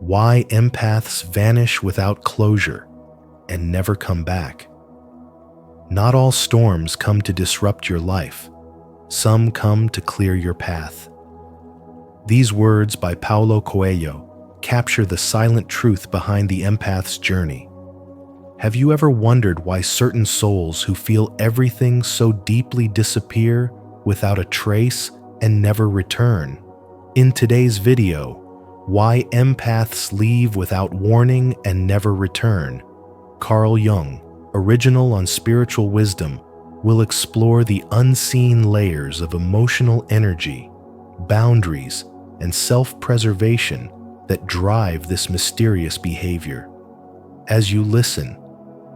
Why empaths vanish without closure and never come back. Not all storms come to disrupt your life. Some come to clear your path. These words by Paulo Coelho capture the silent truth behind the empath's journey. Have you ever wondered why certain souls who feel everything so deeply disappear without a trace and never return? In today's video, why empaths leave without warning and never return, Carl Jung, original on spiritual wisdom, will explore the unseen layers of emotional energy, boundaries, and self-preservation that drive this mysterious behavior. As you listen,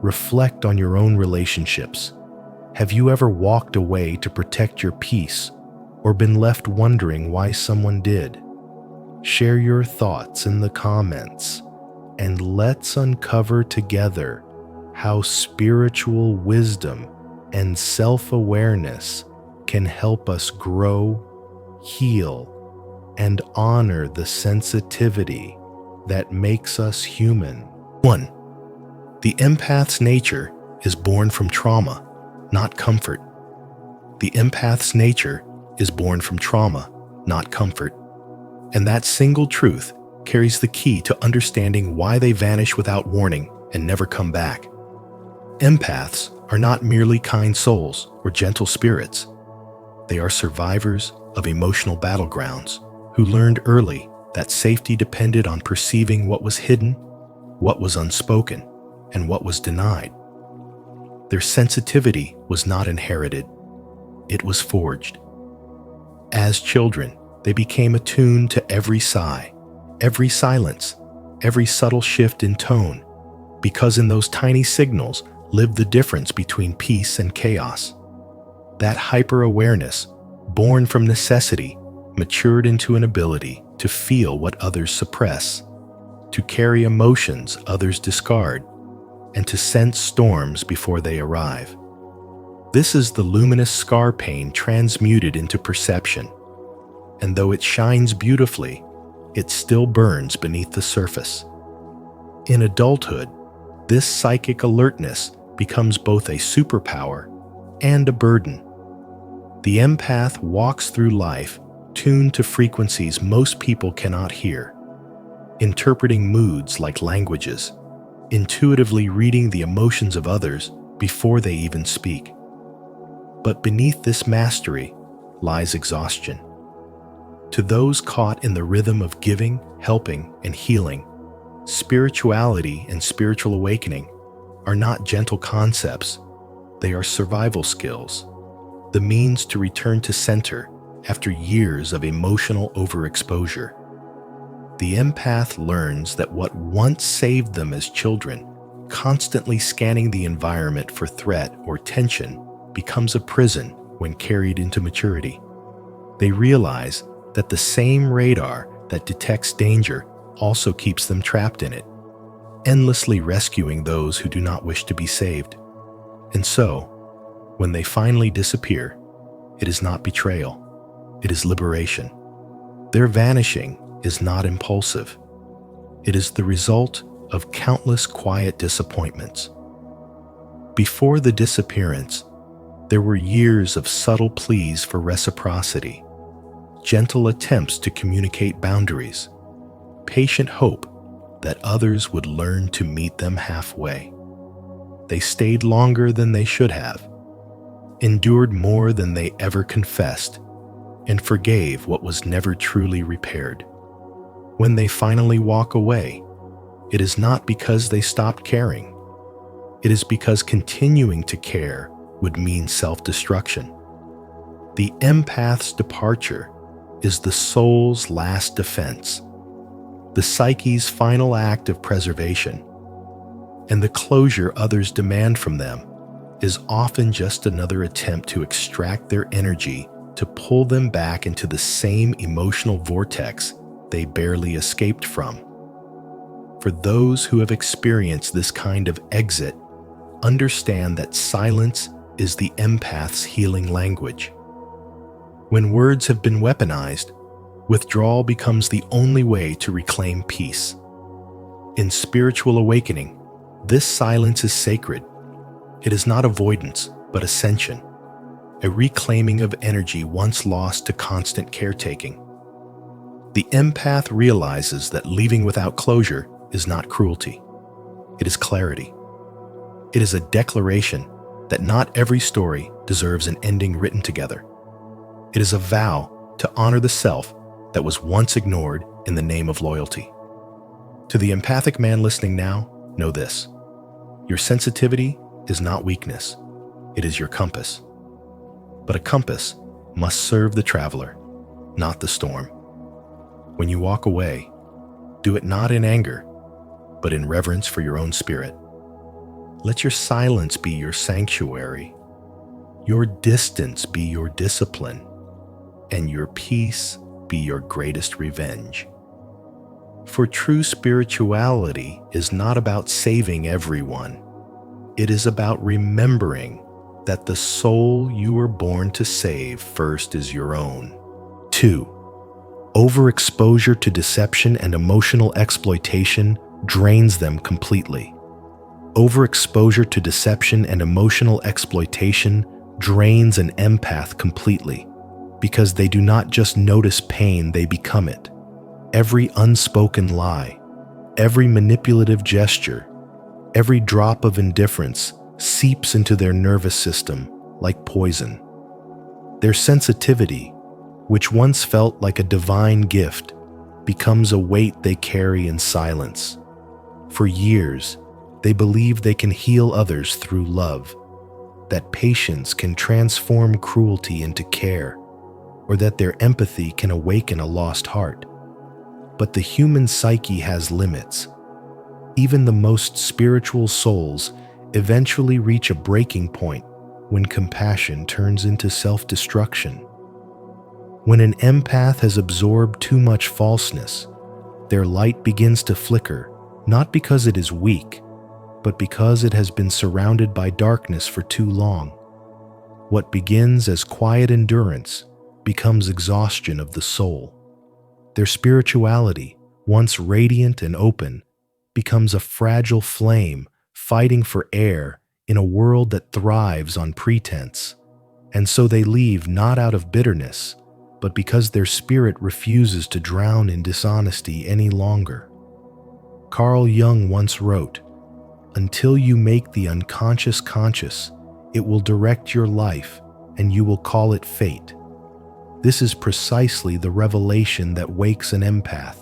reflect on your own relationships. Have you ever walked away to protect your peace or been left wondering why someone did? Share your thoughts in the comments, and let's uncover together how spiritual wisdom and self-awareness can help us grow, heal, and honor the sensitivity that makes us human. 1. The empath's nature is born from trauma, not comfort. The empath's nature is born from trauma, not comfort. And that single truth carries the key to understanding why they vanish without warning and never come back. Empaths are not merely kind souls or gentle spirits. They are survivors of emotional battlegrounds who learned early that safety depended on perceiving what was hidden, what was unspoken, and what was denied. Their sensitivity was not inherited. It was forged. As children, they became attuned to every sigh, every silence, every subtle shift in tone, because in those tiny signals lived the difference between peace and chaos. That hyper-awareness, born from necessity, matured into an ability to feel what others suppress, to carry emotions others discard, and to sense storms before they arrive. This is the luminous scar pain transmuted into perception. And though it shines beautifully, it still burns beneath the surface. In adulthood, this psychic alertness becomes both a superpower and a burden. The empath walks through life tuned to frequencies most people cannot hear, interpreting moods like languages, intuitively reading the emotions of others before they even speak. But beneath this mastery lies exhaustion. To those caught in the rhythm of giving, helping, and healing, spirituality and spiritual awakening are not gentle concepts. They are survival skills, the means to return to center after years of emotional overexposure. The empath learns that what once saved them as children, constantly scanning the environment for threat or tension, becomes a prison when carried into maturity. They realize that the same radar that detects danger also keeps them trapped in it, endlessly rescuing those who do not wish to be saved. And so, when they finally disappear, it is not betrayal, it is liberation. Their vanishing is not impulsive. It is the result of countless quiet disappointments. Before the disappearance, there were years of subtle pleas for reciprocity, gentle attempts to communicate boundaries, patient hope that others would learn to meet them halfway. They stayed longer than they should have, endured more than they ever confessed, and forgave what was never truly repaired. When they finally walk away, it is not because they stopped caring. It is because continuing to care would mean self-destruction. The empath's departure is the soul's last defense, the psyche's final act of preservation, and the closure others demand from them is often just another attempt to extract their energy to pull them back into the same emotional vortex they barely escaped from. For those who have experienced this kind of exit, understand that silence is the empath's healing language. When words have been weaponized, withdrawal becomes the only way to reclaim peace. In spiritual awakening, this silence is sacred. It is not avoidance, but ascension, a reclaiming of energy once lost to constant caretaking. The empath realizes that leaving without closure is not cruelty. It is clarity. It is a declaration that not every story deserves an ending written together. It is a vow to honor the self that was once ignored in the name of loyalty. To the empathic man listening now, know this: your sensitivity is not weakness, it is your compass. But a compass must serve the traveler, not the storm. When you walk away, do it not in anger, but in reverence for your own spirit. Let your silence be your sanctuary, your distance be your discipline, and your peace be your greatest revenge. For true spirituality is not about saving everyone. It is about remembering that the soul you were born to save first is your own. 2. Overexposure to deception and emotional exploitation drains them completely. Overexposure to deception and emotional exploitation drains an empath completely, because they do not just notice pain, they become it. Every unspoken lie, every manipulative gesture, every drop of indifference seeps into their nervous system like poison. Their sensitivity, which once felt like a divine gift, becomes a weight they carry in silence. For years, they believe they can heal others through love, that patience can transform cruelty into care, or that their empathy can awaken a lost heart. But the human psyche has limits. Even the most spiritual souls eventually reach a breaking point when compassion turns into self-destruction. When an empath has absorbed too much falseness, their light begins to flicker, not because it is weak, but because it has been surrounded by darkness for too long. What begins as quiet endurance becomes exhaustion of the soul. Their spirituality, once radiant and open, becomes a fragile flame fighting for air in a world that thrives on pretense. And so they leave not out of bitterness, but because their spirit refuses to drown in dishonesty any longer. Carl Jung once wrote, "Until you make the unconscious conscious, it will direct your life, and you will call it fate." This is precisely the revelation that wakes an empath.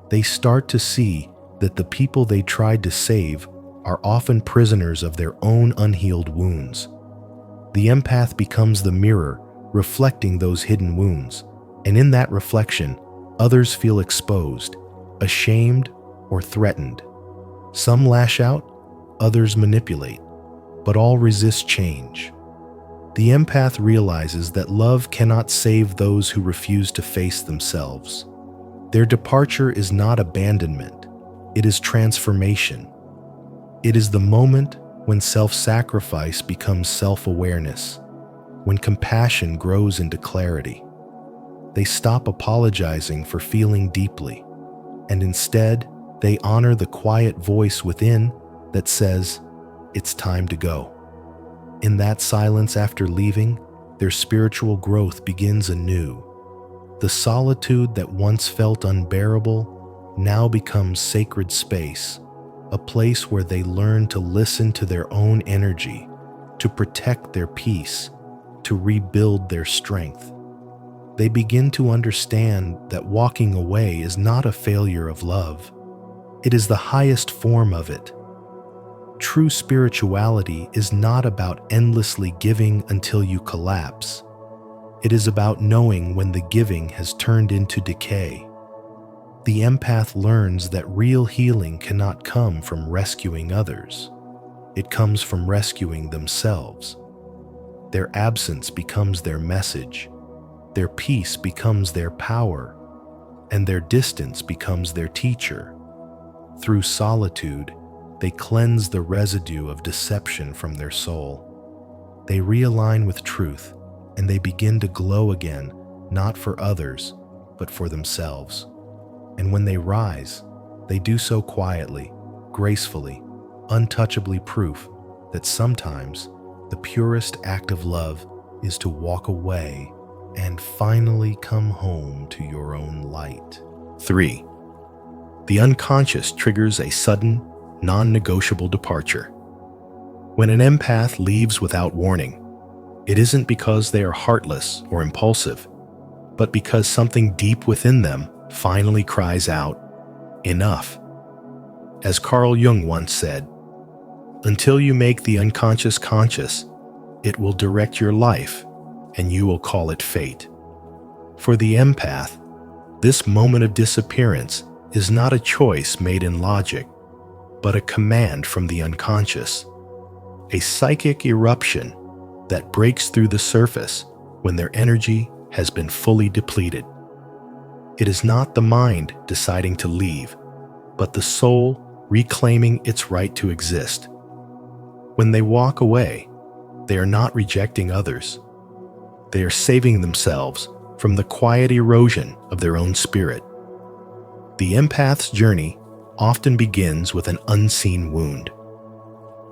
They start to see that the people they tried to save are often prisoners of their own unhealed wounds. The empath becomes the mirror, reflecting those hidden wounds, and in that reflection, others feel exposed, ashamed, or threatened. Some lash out, others manipulate, but all resist change. The empath realizes that love cannot save those who refuse to face themselves. Their departure is not abandonment, it is transformation. It is the moment when self-sacrifice becomes self-awareness, when compassion grows into clarity. They stop apologizing for feeling deeply, and instead, they honor the quiet voice within that says, "It's time to go." In that silence after leaving, their spiritual growth begins anew. The solitude that once felt unbearable now becomes sacred space, a place where they learn to listen to their own energy, to protect their peace, to rebuild their strength. They begin to understand that walking away is not a failure of love. It is the highest form of it. True spirituality is not about endlessly giving until you collapse. It is about knowing when the giving has turned into decay. The empath learns that real healing cannot come from rescuing others. It comes from rescuing themselves. Their absence becomes their message. Their peace becomes their power, and their distance becomes their teacher. Through solitude, they cleanse the residue of deception from their soul. They realign with truth, and they begin to glow again, not for others, but for themselves. And when they rise, They do so quietly, gracefully, untouchably, proof that sometimes the purest act of love is to walk away and finally come home to your own light. 3. The unconscious triggers a sudden, non-negotiable departure. When an empath leaves without warning, it isn't because they are heartless or impulsive, but because something deep within them finally cries out, "Enough." As Carl Jung once said, "Until you make the unconscious conscious, it will direct your life, and you will call it fate." For the empath, this moment of disappearance is not a choice made in logic, but a command from the unconscious, a psychic eruption that breaks through the surface when their energy has been fully depleted. It is not the mind deciding to leave, but the soul reclaiming its right to exist. When they walk away, they are not rejecting others. They are saving themselves from the quiet erosion of their own spirit. The empath's journey often begins with an unseen wound.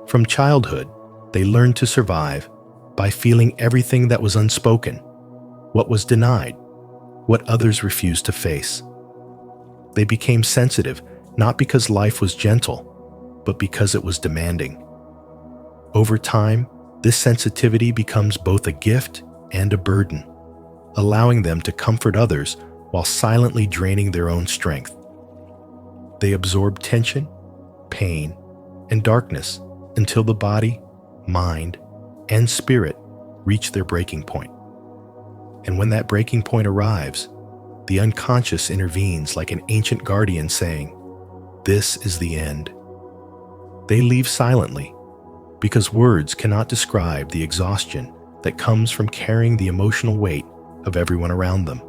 From childhood, they learn to survive by feeling everything that was unspoken, what was denied, what others refused to face. They became sensitive not because life was gentle, but because it was demanding. Over time, this sensitivity becomes both a gift and a burden, allowing them to comfort others while silently draining their own strength. They absorb tension, pain, and darkness until the body, mind, and spirit reach their breaking point. And when that breaking point arrives, the unconscious intervenes like an ancient guardian saying, "This is the end." They leave silently because words cannot describe the exhaustion that comes from carrying the emotional weight of everyone around them.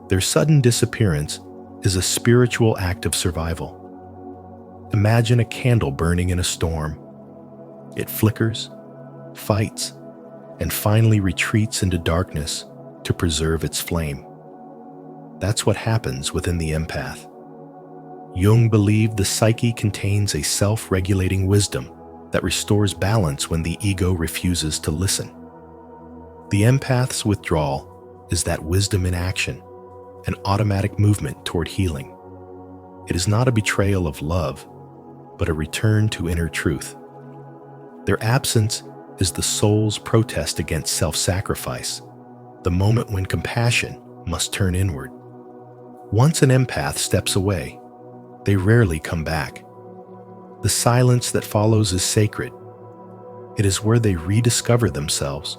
Their sudden disappearance is a spiritual act of survival. Imagine a candle burning in a storm. It flickers, fights, and finally retreats into darkness to preserve its flame. That's what happens within the empath. Jung believed the psyche contains a self-regulating wisdom that restores balance when the ego refuses to listen. The empath's withdrawal is that wisdom in action, an automatic movement toward healing. It is not a betrayal of love, but a return to inner truth. Their absence is the soul's protest against self-sacrifice, the moment when compassion must turn inward. Once an empath steps away, they rarely come back. The silence that follows is sacred. It is where they rediscover themselves,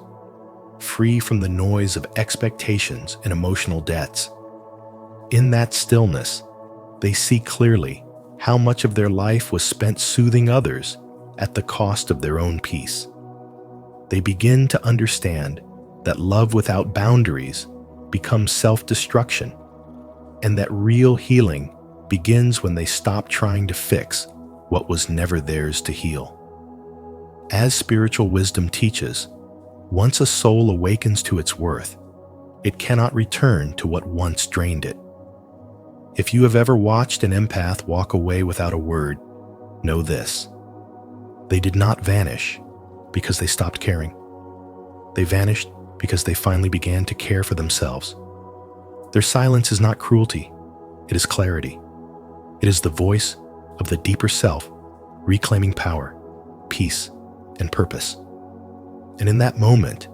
free from the noise of expectations and emotional debts. In that stillness, they see clearly how much of their life was spent soothing others at the cost of their own peace. They begin to understand that love without boundaries becomes self-destruction, and that real healing begins when they stop trying to fix what was never theirs to heal. As spiritual wisdom teaches, once a soul awakens to its worth, it cannot return to what once drained it. If you have ever watched an empath walk away without a word, know this: they did not vanish because they stopped caring. They vanished because they finally began to care for themselves. Their silence is not cruelty, it is clarity. It is the voice of the deeper self, reclaiming power, peace, and purpose. And in that moment,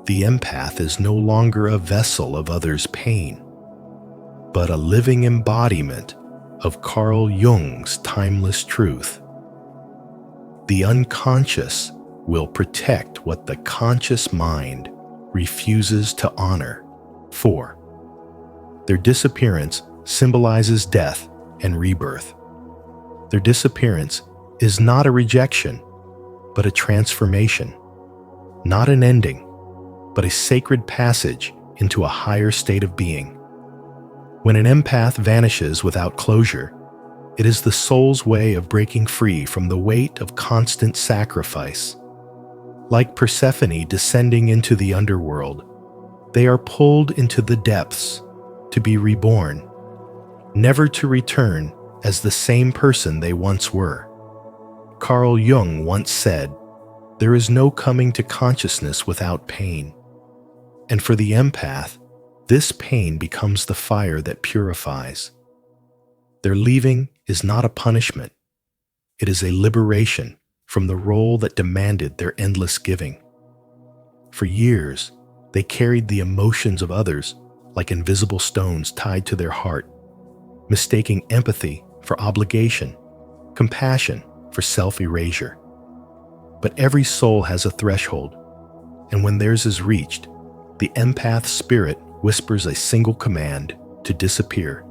the empath is no longer a vessel of others' pain, but a living embodiment of Carl Jung's timeless truth. The unconscious will protect what the conscious mind refuses to honor. 4. Their disappearance symbolizes death and rebirth. Their disappearance is not a rejection, but a transformation. Not an ending, but a sacred passage into a higher state of being. When an empath vanishes without closure, it is the soul's way of breaking free from the weight of constant sacrifice. Like Persephone descending into the underworld, they are pulled into the depths to be reborn, never to return as the same person they once were. Carl Jung once said, "There is no coming to consciousness without pain." And for the empath, this pain becomes the fire that purifies. Their leaving is not a punishment. It is a liberation from the role that demanded their endless giving. For years, they carried the emotions of others like invisible stones tied to their heart, mistaking empathy for obligation, compassion for self-erasure. But every soul has a threshold, and when theirs is reached, the empath's spirit whispers a single command to disappear.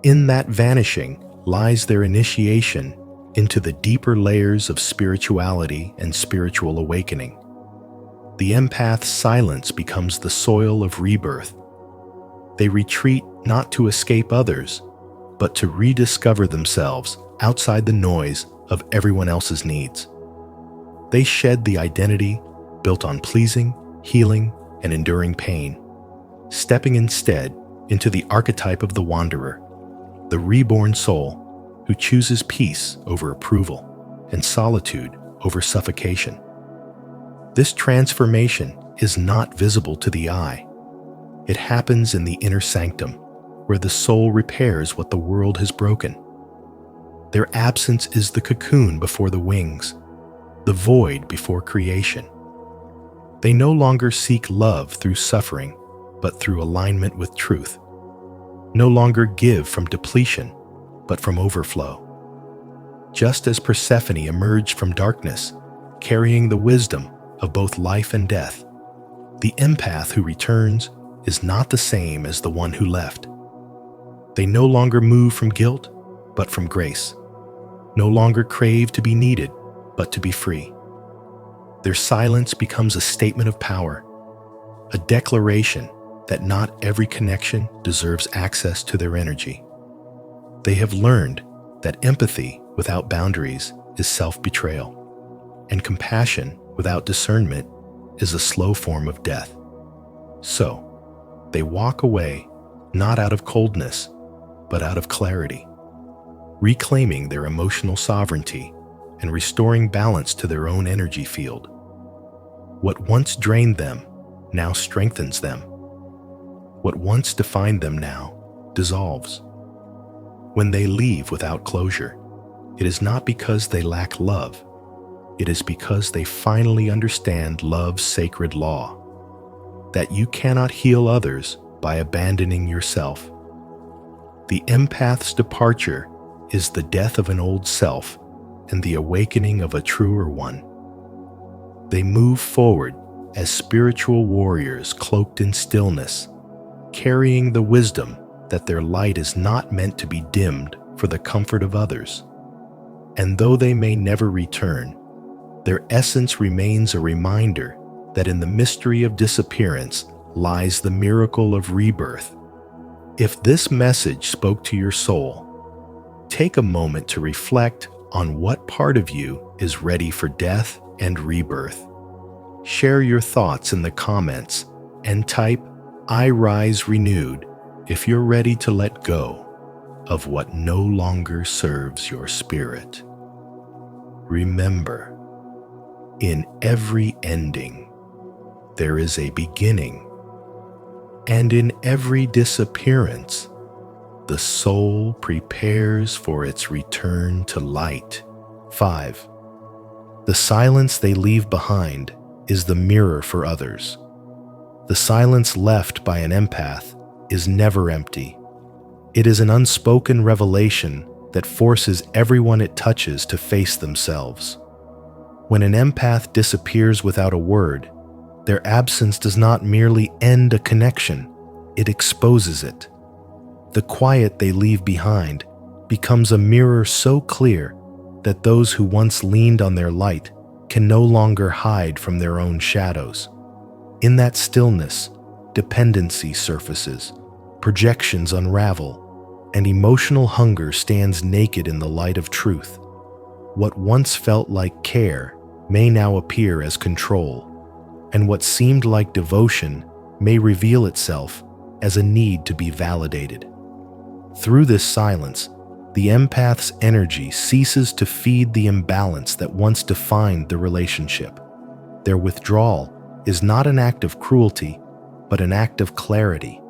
In that vanishing lies their initiation into the deeper layers of spirituality and spiritual awakening. The empath's silence becomes the soil of rebirth. They retreat not to escape others, but to rediscover themselves outside the noise of everyone else's needs. They shed the identity built on pleasing, healing, and enduring pain, stepping instead into the archetype of the wanderer, the reborn soul who chooses peace over approval and solitude over suffocation. This transformation is not visible to the eye. It happens in the inner sanctum, where the soul repairs what the world has broken. Their absence is the cocoon before the wings, the void before creation. They no longer seek love through suffering, but through alignment with truth. No longer give from depletion, but from overflow. Just as Persephone emerged from darkness, carrying the wisdom of both life and death, the empath who returns is not the same as the one who left. They no longer move from guilt, but from grace. No longer crave to be needed, but to be free. Their silence becomes a statement of power, a declaration that not every connection deserves access to their energy. They have learned that empathy without boundaries is self-betrayal, and compassion without discernment is a slow form of death. So, they walk away not out of coldness, but out of clarity, reclaiming their emotional sovereignty and restoring balance to their own energy field. What once drained them now strengthens them. What once defined them now dissolves. When they leave without closure, it is not because they lack love. It is because they finally understand love's sacred law, that you cannot heal others by abandoning yourself. The empath's departure is the death of an old self and the awakening of a truer one. They move forward as spiritual warriors cloaked in stillness, carrying the wisdom that their light is not meant to be dimmed for the comfort of others. And though they may never return, their essence remains a reminder that in the mystery of disappearance lies the miracle of rebirth. If this message spoke to your soul, take a moment to reflect on what part of you is ready for death and rebirth. Share your thoughts in the comments and type "I rise renewed" if you're ready to let go of what no longer serves your spirit. Remember, in every ending, there is a beginning, and in every disappearance, the soul prepares for its return to light. 5. The silence they leave behind is the mirror for others. The silence left by an empath is never empty. It is an unspoken revelation that forces everyone it touches to face themselves. When an empath disappears without a word, their absence does not merely end a connection, it exposes it. The quiet they leave behind becomes a mirror so clear that those who once leaned on their light can no longer hide from their own shadows. In that stillness, dependency surfaces, projections unravel, and emotional hunger stands naked in the light of truth. What once felt like care may now appear as control, and what seemed like devotion may reveal itself as a need to be validated. Through this silence, The empath's energy ceases to feed the imbalance that once defined the relationship. Their withdrawal is not an act of cruelty, but an act of clarity,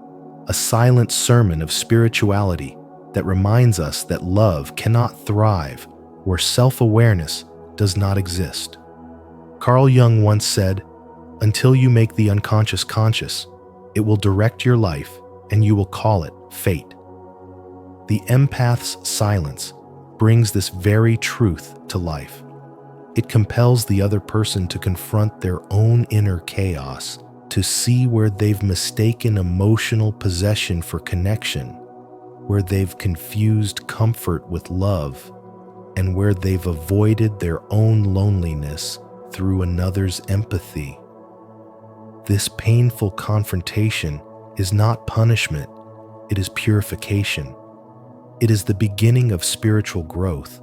a silent sermon of spirituality that reminds us that love cannot thrive where self-awareness does not exist. Carl Jung once said, "Until you make the unconscious conscious, it will direct your life and you will call it fate." The empath's silence brings this very truth to life. It compels the other person to confront their own inner chaos, to see where they've mistaken emotional possession for connection, where they've confused comfort with love, and where they've avoided their own loneliness through another's empathy. This painful confrontation is not punishment, it is purification. It is the beginning of spiritual growth,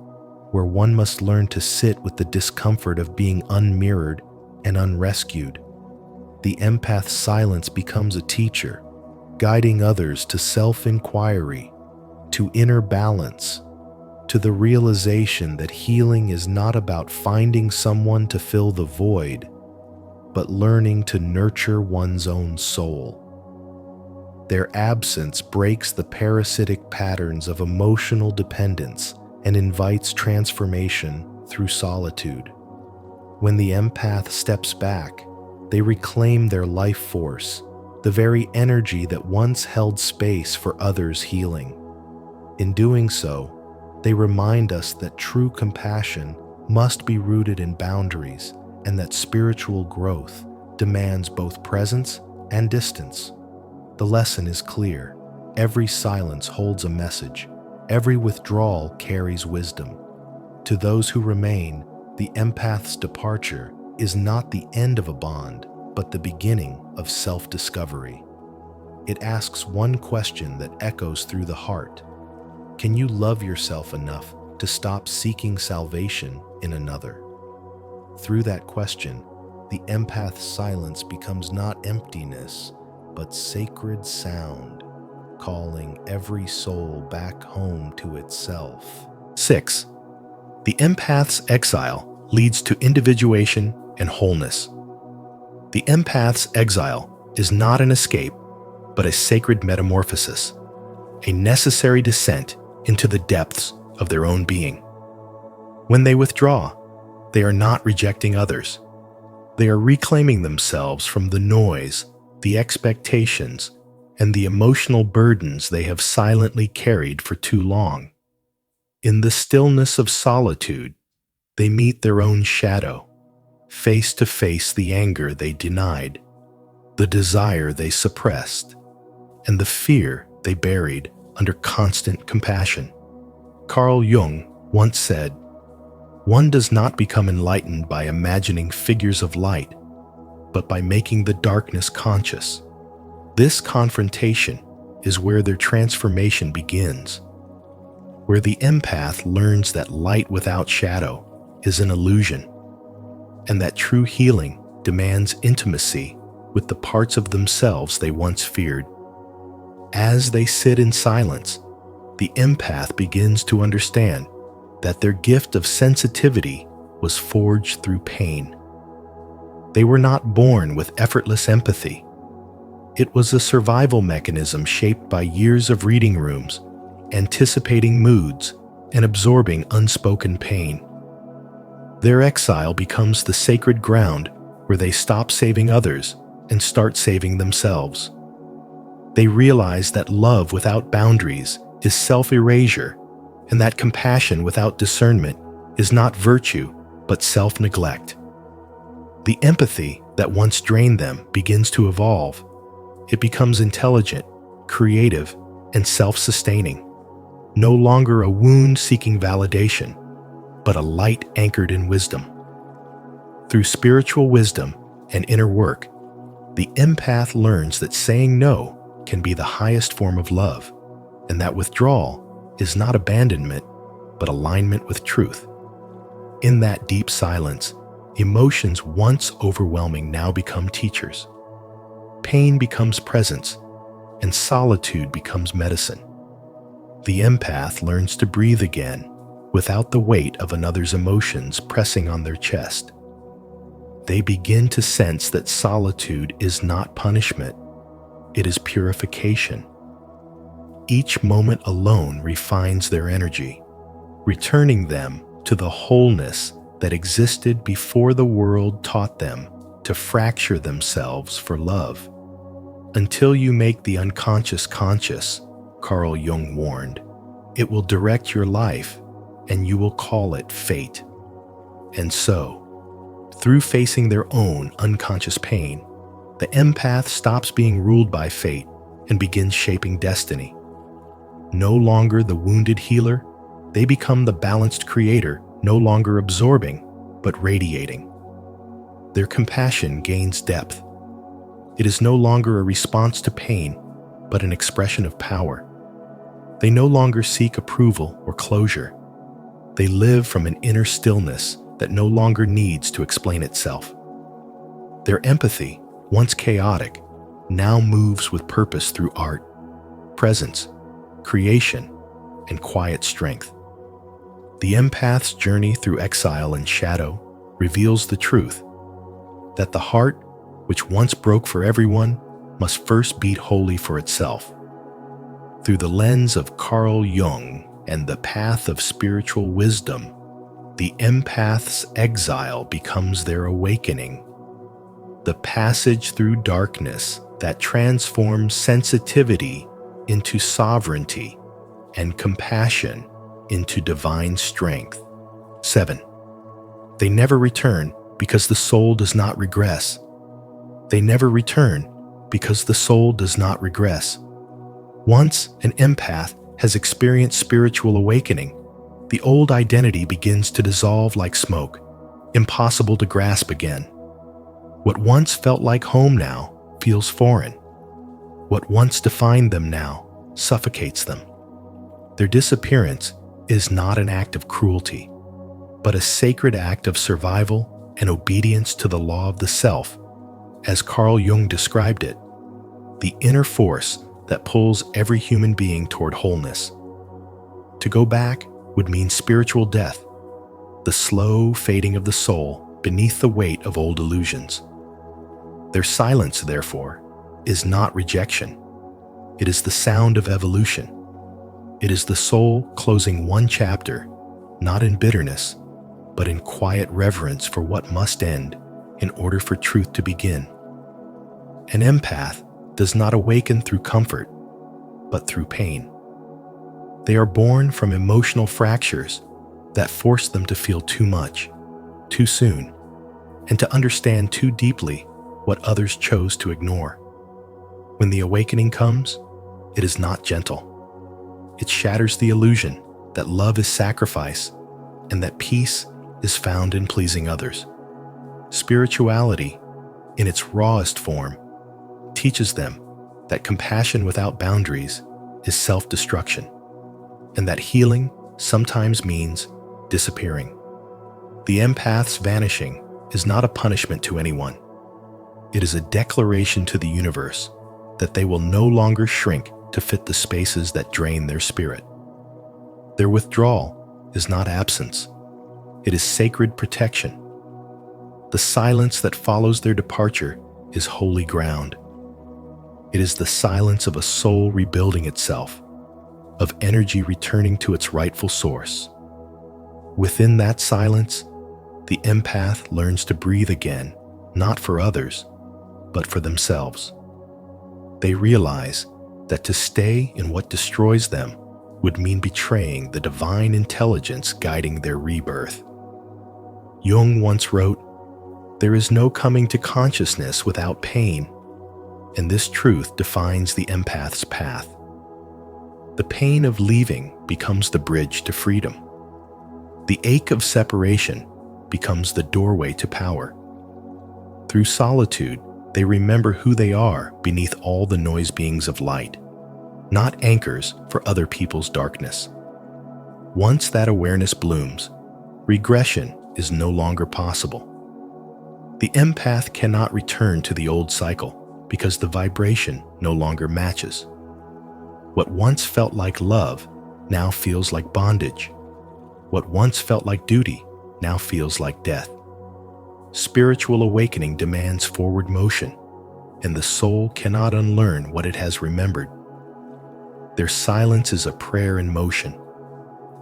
where one must learn to sit with the discomfort of being unmirrored and unrescued. The empath's silence becomes a teacher, guiding others to self-inquiry, to inner balance, to the realization that healing is not about finding someone to fill the void, but learning to nurture one's own soul. Their absence breaks the parasitic patterns of emotional dependence and invites transformation through solitude. When the empath steps back, they reclaim their life force, the very energy that once held space for others' healing. In doing so, they remind us that true compassion must be rooted in boundaries and that spiritual growth demands both presence and distance. The lesson is clear. Every silence holds a message. Every withdrawal carries wisdom. To those who remain, the empath's departure is not the end of a bond, but the beginning of self-discovery. It asks one question that echoes through the heart. Can you love yourself enough to stop seeking salvation in another? Through that question, the empath's silence becomes not emptiness, but sacred sound, calling every soul back home to itself. 6. The empath's exile leads to individuation and wholeness. The empath's exile is not an escape, but a sacred metamorphosis, a necessary descent into the depths of their own being. When they withdraw, they are not rejecting others. They are reclaiming themselves from the noise, the expectations, and the emotional burdens they have silently carried for too long. In the stillness of solitude, they meet their own shadow, face to face the anger they denied, the desire they suppressed, and the fear they buried under constant compassion. Carl Jung once said, "One does not become enlightened by imagining figures of light, but by making the darkness conscious." This confrontation is where their transformation begins, where the empath learns that light without shadow is an illusion, and that true healing demands intimacy with the parts of themselves they once feared. As they sit in silence, the empath begins to understand that their gift of sensitivity was forged through pain. They were not born with effortless empathy. It was a survival mechanism shaped by years of reading rooms, anticipating moods, and absorbing unspoken pain. Their exile becomes the sacred ground where they stop saving others and start saving themselves. They realize that love without boundaries is self-erasure, and that compassion without discernment is not virtue, but self-neglect. The empathy that once drained them begins to evolve. It becomes intelligent, creative, and self-sustaining. No longer a wound seeking validation, but a light anchored in wisdom. Through spiritual wisdom and inner work, the empath learns that saying no can be the highest form of love, and that withdrawal is not abandonment, but alignment with truth. In that deep silence, emotions once overwhelming now become teachers. Pain becomes presence, and solitude becomes medicine. The empath learns to breathe again without the weight of another's emotions pressing on their chest. They begin to sense that solitude is not punishment, it is purification. Each moment alone refines their energy, returning them to the wholeness that existed before the world taught them to fracture themselves for love. Until you make the unconscious conscious, Carl Jung warned, it will direct your life and you will call it fate. And so, through facing their own unconscious pain, the empath stops being ruled by fate and begins shaping destiny. No longer the wounded healer, they become the balanced creator, no longer absorbing, but radiating. Their compassion gains depth. It is no longer a response to pain, but an expression of power. They no longer seek approval or closure. They live from an inner stillness that no longer needs to explain itself. Their empathy, once chaotic, now moves with purpose through art, presence, creation, and quiet strength. The empath's journey through exile and shadow reveals the truth that the heart, which once broke for everyone, must first beat wholly for itself. Through the lens of Carl Jung and the path of spiritual wisdom, the empath's exile becomes their awakening, the passage through darkness that transforms sensitivity into sovereignty and compassion into divine strength. 7. They never return because the soul does not regress. They never return because the soul does not regress. Once an empath has experienced spiritual awakening, the old identity begins to dissolve like smoke, impossible to grasp again. What once felt like home now feels foreign. What once defined them now suffocates them. Their disappearance is not an act of cruelty, but a sacred act of survival and obedience to the law of the self, as Carl Jung described it, the inner force that pulls every human being toward wholeness. To go back would mean spiritual death, the slow fading of the soul beneath the weight of old illusions. Their silence, therefore, is not rejection. It is the sound of evolution. It is the soul closing one chapter, not in bitterness, but in quiet reverence for what must end in order for truth to begin. An empath does not awaken through comfort, but through pain. They are born from emotional fractures that force them to feel too much, too soon, and to understand too deeply what others chose to ignore. When the awakening comes, it is not gentle. It shatters the illusion that love is sacrifice and that peace is found in pleasing others. Spirituality, in its rawest form, teaches them that compassion without boundaries is self-destruction, and that healing sometimes means disappearing. The empath's vanishing is not a punishment to anyone. It is a declaration to the universe that they will no longer shrink to fit the spaces that drain their spirit. Their withdrawal is not absence. It is sacred protection. The silence that follows their departure is holy ground. It is the silence of a soul rebuilding itself, of energy returning to its rightful source. Within that silence, the empath learns to breathe again, not for others, but for themselves. They realize that to stay in what destroys them would mean betraying the divine intelligence guiding their rebirth. Jung once wrote, "There is no coming to consciousness without pain," and this truth defines the empath's path. The pain of leaving becomes the bridge to freedom. The ache of separation becomes the doorway to power. Through solitude, they remember who they are beneath all the noise beings of light, not anchors for other people's darkness. Once that awareness blooms, regression is no longer possible. The empath cannot return to the old cycle because the vibration no longer matches. What once felt like love now feels like bondage. What once felt like duty now feels like death. Spiritual awakening demands forward motion, and the soul cannot unlearn what it has remembered. Their silence is a prayer in motion,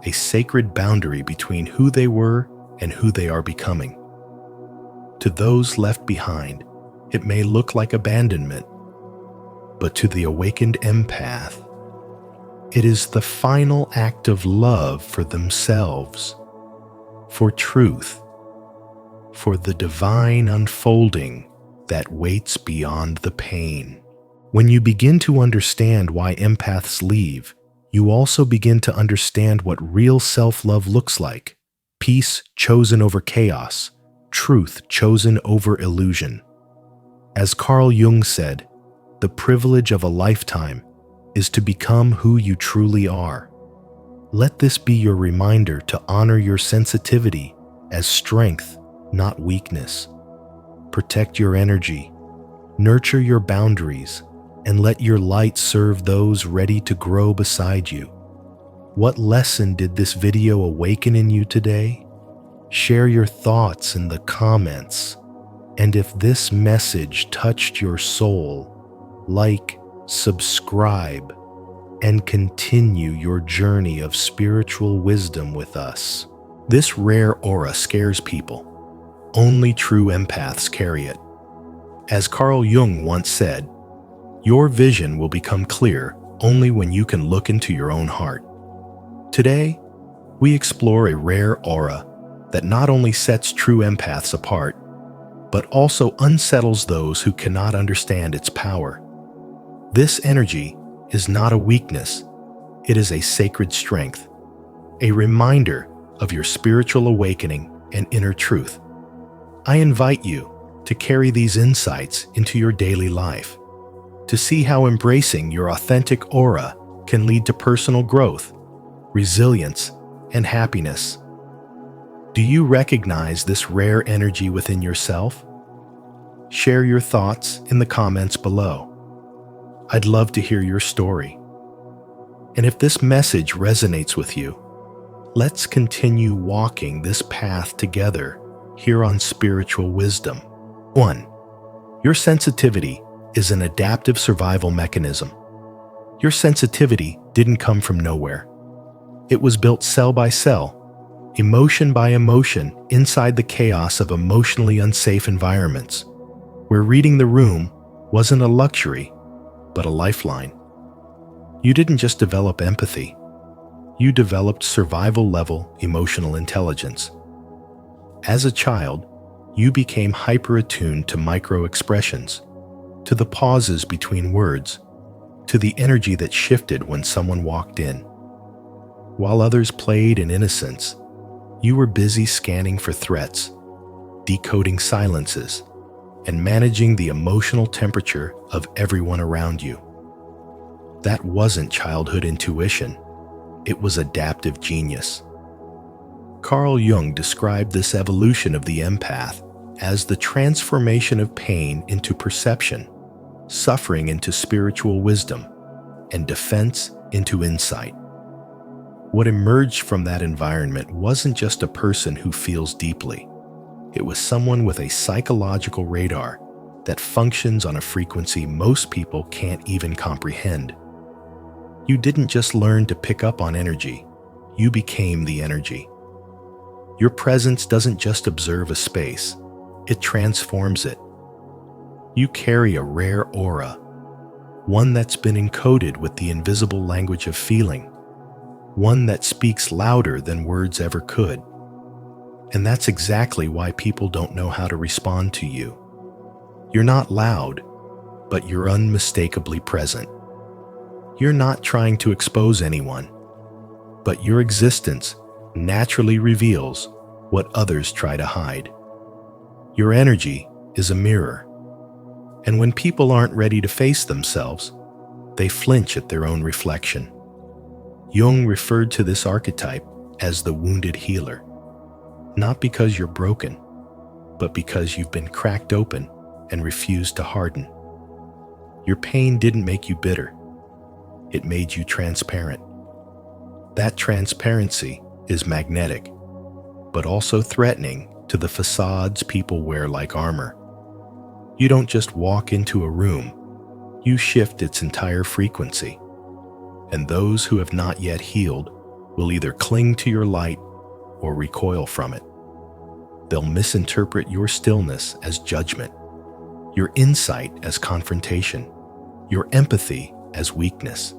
a sacred boundary between who they were and who they are becoming. To those left behind, it may look like abandonment, but to the awakened empath, it is the final act of love for themselves, for truth, for the divine unfolding that waits beyond the pain. When you begin to understand why empaths leave, you also begin to understand what real self-love looks like. Peace chosen over chaos, truth chosen over illusion. As Carl Jung said, the privilege of a lifetime is to become who you truly are. Let this be your reminder to honor your sensitivity as strength, not weakness. Protect your energy, nurture your boundaries, and let your light serve those ready to grow beside you. What lesson did this video awaken in you today? Share your thoughts in the comments. And if this message touched your soul, like, subscribe, and continue your journey of spiritual wisdom with us. This rare aura scares people. Only true empaths carry it. As Carl Jung once said, your vision will become clear only when you can look into your own heart. Today, we explore a rare aura that not only sets true empaths apart, but also unsettles those who cannot understand its power. This energy is not a weakness, it is a sacred strength, a reminder of your spiritual awakening and inner truth. I invite you to carry these insights into your daily life, to see how embracing your authentic aura can lead to personal growth, resilience, and happiness. Do you recognize this rare energy within yourself? Share your thoughts in the comments below. I'd love to hear your story. And if this message resonates with you, let's continue walking this path together here on Spiritual Wisdom. 1. Your sensitivity is an adaptive survival mechanism. Your sensitivity didn't come from nowhere. It was built cell by cell, emotion by emotion, inside the chaos of emotionally unsafe environments, where reading the room wasn't a luxury, but a lifeline. You didn't just develop empathy, you developed survival-level emotional intelligence. As a child, you became hyper-attuned to micro-expressions, to the pauses between words, to the energy that shifted when someone walked in. While others played in innocence, you were busy scanning for threats, decoding silences, and managing the emotional temperature of everyone around you. That wasn't childhood intuition, it was adaptive genius. Carl Jung described this evolution of the empath as the transformation of pain into perception, suffering into spiritual wisdom, and defense into insight. What emerged from that environment wasn't just a person who feels deeply. It was someone with a psychological radar that functions on a frequency most people can't even comprehend. You didn't just learn to pick up on energy, you became the energy. Your presence doesn't just observe a space, it transforms it. You carry a rare aura, one that's been encoded with the invisible language of feeling, one that speaks louder than words ever could. And that's exactly why people don't know how to respond to you. You're not loud, but you're unmistakably present. You're not trying to expose anyone, but your existence naturally reveals what others try to hide. Your energy is a mirror, and when people aren't ready to face themselves, they flinch at their own reflection. Jung referred to this archetype as the wounded healer. Not because you're broken, but because you've been cracked open and refused to harden. Your pain didn't make you bitter. It made you transparent. That transparency is magnetic, but also threatening to the facades people wear like armor. You don't just walk into a room, you shift its entire frequency. And those who have not yet healed will either cling to your light or recoil from it. They'll misinterpret your stillness as judgment, your insight as confrontation, your empathy as weakness.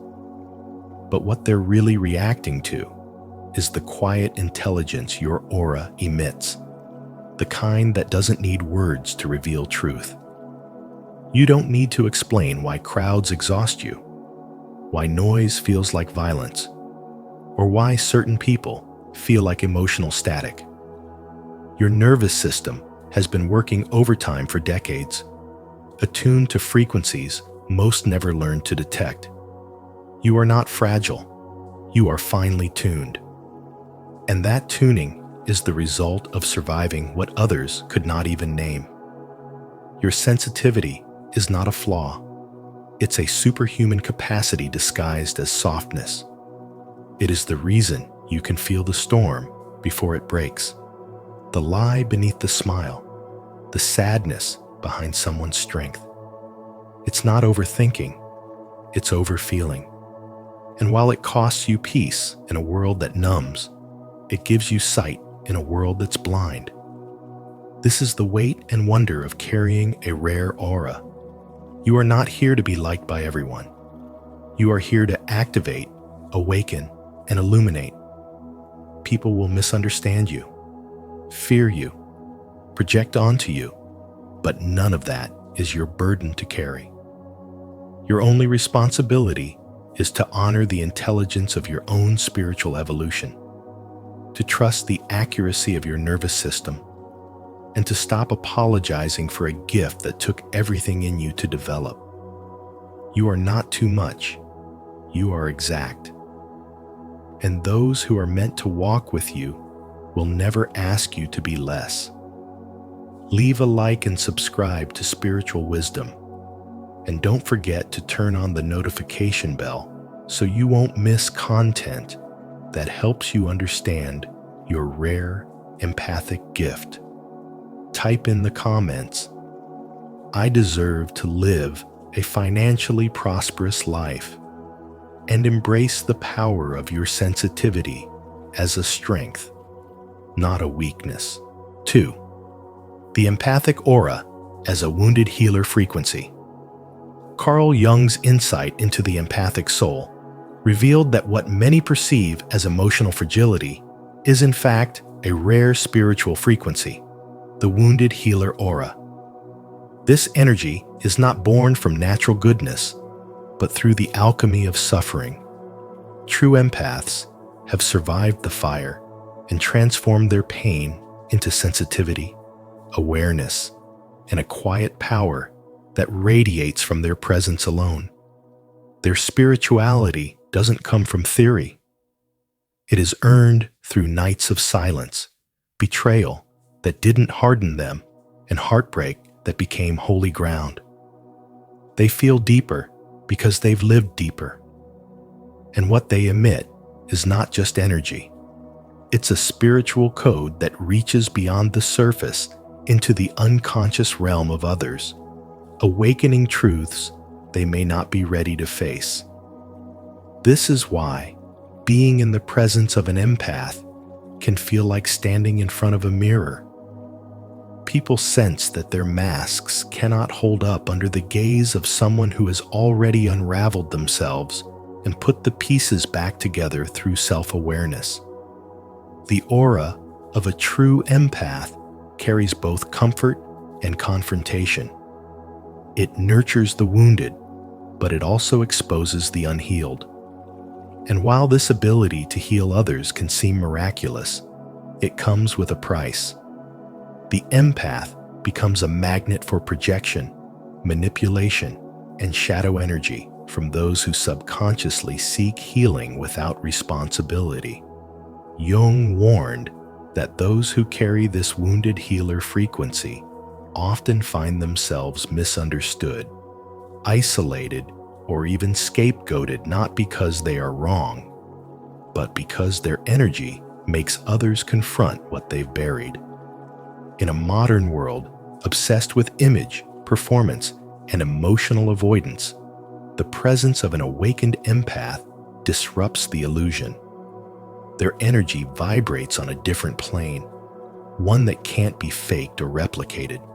But what they're really reacting to is the quiet intelligence your aura emits, the kind that doesn't need words to reveal truth. You don't need to explain why crowds exhaust you, why noise feels like violence, or why certain people feel like emotional static. Your nervous system has been working overtime for decades, attuned to frequencies most never learned to detect. You are not fragile, you are finely tuned. And that tuning is the result of surviving what others could not even name. Your sensitivity is not a flaw. It's a superhuman capacity disguised as softness. It is the reason you can feel the storm before it breaks, the lie beneath the smile, the sadness behind someone's strength. It's not overthinking, it's overfeeling. And while it costs you peace in a world that numbs, it gives you sight in a world that's blind. This is the weight and wonder of carrying a rare aura. You are not here to be liked by everyone. You are here to activate, awaken, and illuminate. People will misunderstand you, fear you, project onto you, but none of that is your burden to carry. Your only responsibility is to honor the intelligence of your own spiritual evolution, to trust the accuracy of your nervous system, and to stop apologizing for a gift that took everything in you to develop. You are not too much. You are exact. And those who are meant to walk with you will never ask you to be less. Leave a like and subscribe to Spiritual Wisdom. And don't forget to turn on the notification bell so you won't miss content that helps you understand your rare empathic gift. Type in the comments, "I deserve to live a financially prosperous life," and embrace the power of your sensitivity as a strength, not a weakness. 2. The empathic aura as a wounded healer frequency. Carl Jung's insight into the empathic soul revealed that what many perceive as emotional fragility is in fact a rare spiritual frequency, the wounded healer aura. This energy is not born from natural goodness, but through the alchemy of suffering. True empaths have survived the fire and transformed their pain into sensitivity, awareness, and a quiet power that radiates from their presence alone. Their spirituality doesn't come from theory. It is earned through nights of silence, betrayal that didn't harden them, and heartbreak that became holy ground. They feel deeper because they've lived deeper. And what they emit is not just energy. It's a spiritual code that reaches beyond the surface into the unconscious realm of others, awakening truths they may not be ready to face. This is why being in the presence of an empath can feel like standing in front of a mirror. People sense that their masks cannot hold up under the gaze of someone who has already unraveled themselves and put the pieces back together through self-awareness. The aura of a true empath carries both comfort and confrontation. It nurtures the wounded, but it also exposes the unhealed. And while this ability to heal others can seem miraculous, it comes with a price. The empath becomes a magnet for projection, manipulation, and shadow energy from those who subconsciously seek healing without responsibility. Jung warned that those who carry this wounded healer frequency often find themselves misunderstood, isolated, or even scapegoated, not because they are wrong, but because their energy makes others confront what they've buried. In a modern world obsessed with image, performance, and emotional avoidance, the presence of an awakened empath disrupts the illusion. Their energy vibrates on a different plane, one that can't be faked or replicated.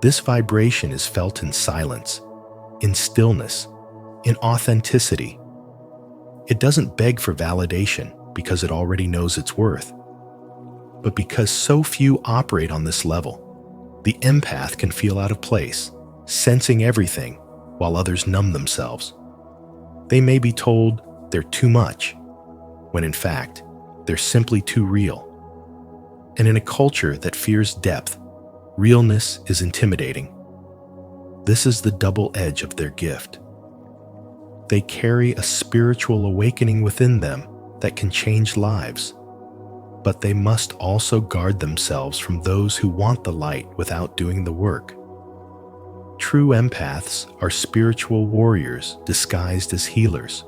This vibration is felt in silence, in stillness, in authenticity. It doesn't beg for validation because it already knows its worth. But because so few operate on this level, the empath can feel out of place, sensing everything while others numb themselves. They may be told they're too much, when in fact, they're simply too real. And in a culture that fears depth, realness is intimidating. This is the double edge of their gift. They carry a spiritual awakening within them that can change lives, but they must also guard themselves from those who want the light without doing the work. True empaths are spiritual warriors disguised as healers.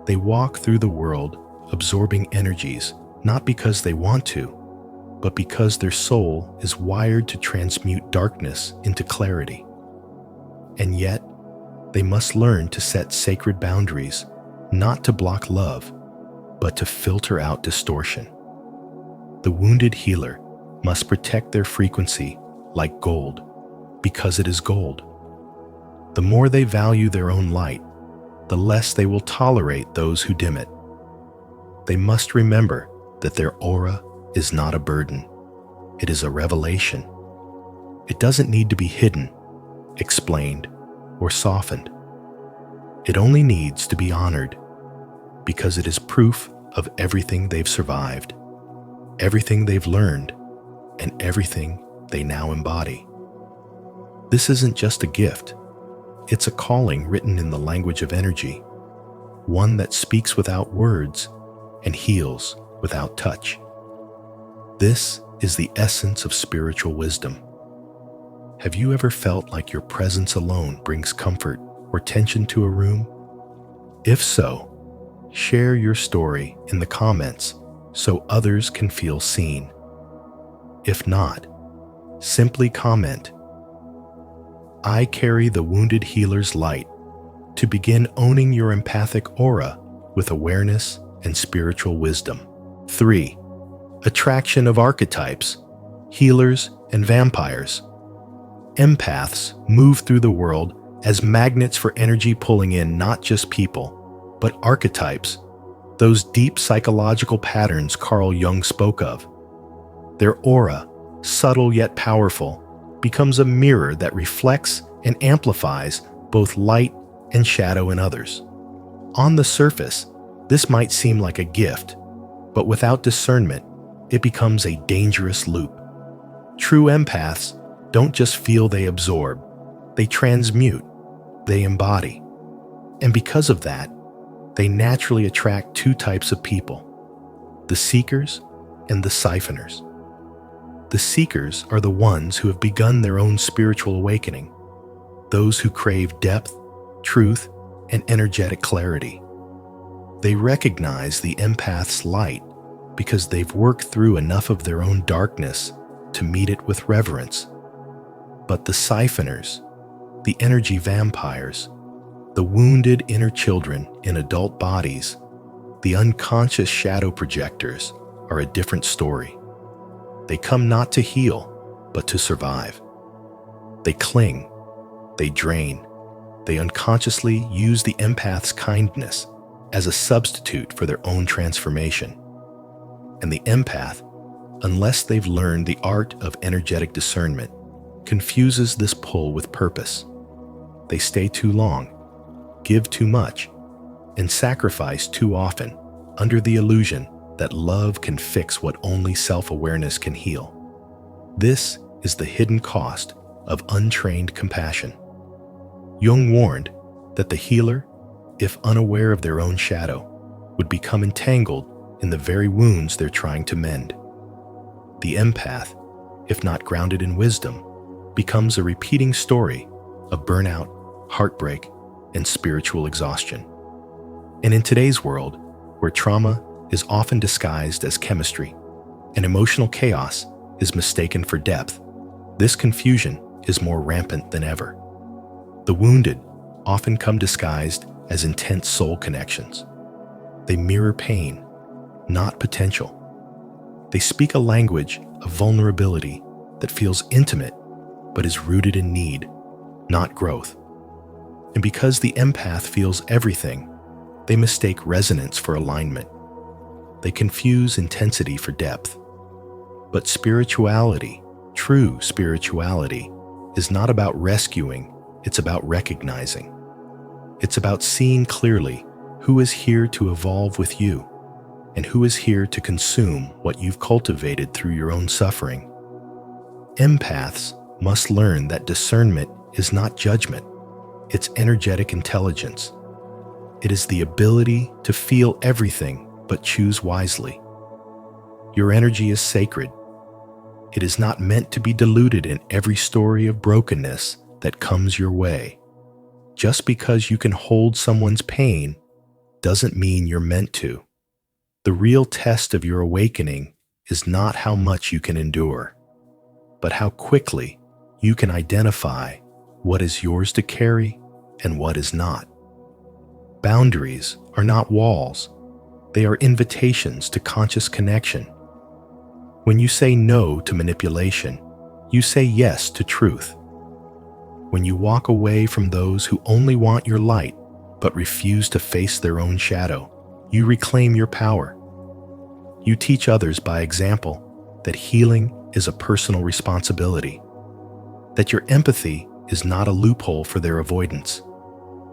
They walk through the world absorbing energies, not because they want to, but because their soul is wired to transmute darkness into clarity. And yet, they must learn to set sacred boundaries, not to block love, but to filter out distortion. The wounded healer must protect their frequency like gold, because it is gold. The more they value their own light, the less they will tolerate those who dim it. They must remember that their aura is not a burden. It is a revelation. It doesn't need to be hidden, explained, or softened. It only needs to be honored, because it is proof of everything they've survived, everything they've learned, and everything they now embody. This isn't just a gift. It's a calling written in the language of energy, one that speaks without words and heals without touch. This is the essence of spiritual wisdom. Have you ever felt like your presence alone brings comfort or tension to a room? If so, share your story in the comments so others can feel seen. If not, simply comment, "I carry the wounded healer's light," to begin owning your empathic aura with awareness and spiritual wisdom. 3. Attraction of archetypes, healers, and vampires. Empaths move through the world as magnets for energy, pulling in not just people, but archetypes, those deep psychological patterns Carl Jung spoke of. Their aura, subtle yet powerful, becomes a mirror that reflects and amplifies both light and shadow in others. On the surface, this might seem like a gift, but without discernment, it becomes a dangerous loop. True empaths don't just feel, they absorb, they transmute, they embody. And because of that, they naturally attract two types of people: the seekers and the siphoners. The seekers are the ones who have begun their own spiritual awakening, those who crave depth, truth, and energetic clarity. They recognize the empath's light because they've worked through enough of their own darkness to meet it with reverence. But the siphoners, the energy vampires, the wounded inner children in adult bodies, the unconscious shadow projectors, are a different story. They come not to heal, but to survive. They cling, they drain, they unconsciously use the empath's kindness as a substitute for their own transformation. And the empath, unless they've learned the art of energetic discernment, confuses this pull with purpose. They stay too long, give too much, and sacrifice too often under the illusion that love can fix what only self-awareness can heal. This is the hidden cost of untrained compassion. Jung warned that the healer, if unaware of their own shadow, would become entangled in the very wounds they're trying to mend. The empath, if not grounded in wisdom, becomes a repeating story of burnout, heartbreak, and spiritual exhaustion. And in today's world, where trauma is often disguised as chemistry and emotional chaos is mistaken for depth, this confusion is more rampant than ever. The wounded often come disguised as intense soul connections. They mirror pain, not potential. They speak a language of vulnerability that feels intimate but is rooted in need, not growth. And because the empath feels everything, they mistake resonance for alignment. They confuse intensity for depth. But spirituality, true spirituality, is not about rescuing, it's about recognizing. It's about seeing clearly who is here to evolve with you and who is here to consume what you've cultivated through your own suffering. Empaths must learn that discernment is not judgment, it's energetic intelligence. It is the ability to feel everything but choose wisely. Your energy is sacred. It is not meant to be diluted in every story of brokenness that comes your way. Just because you can hold someone's pain doesn't mean you're meant to. The real test of your awakening is not how much you can endure, but how quickly you can identify what is yours to carry and what is not. Boundaries are not walls. They are invitations to conscious connection. When you say no to manipulation, you say yes to truth. When you walk away from those who only want your light but refuse to face their own shadow, you reclaim your power. You teach others by example that healing is a personal responsibility, that your empathy is not a loophole for their avoidance.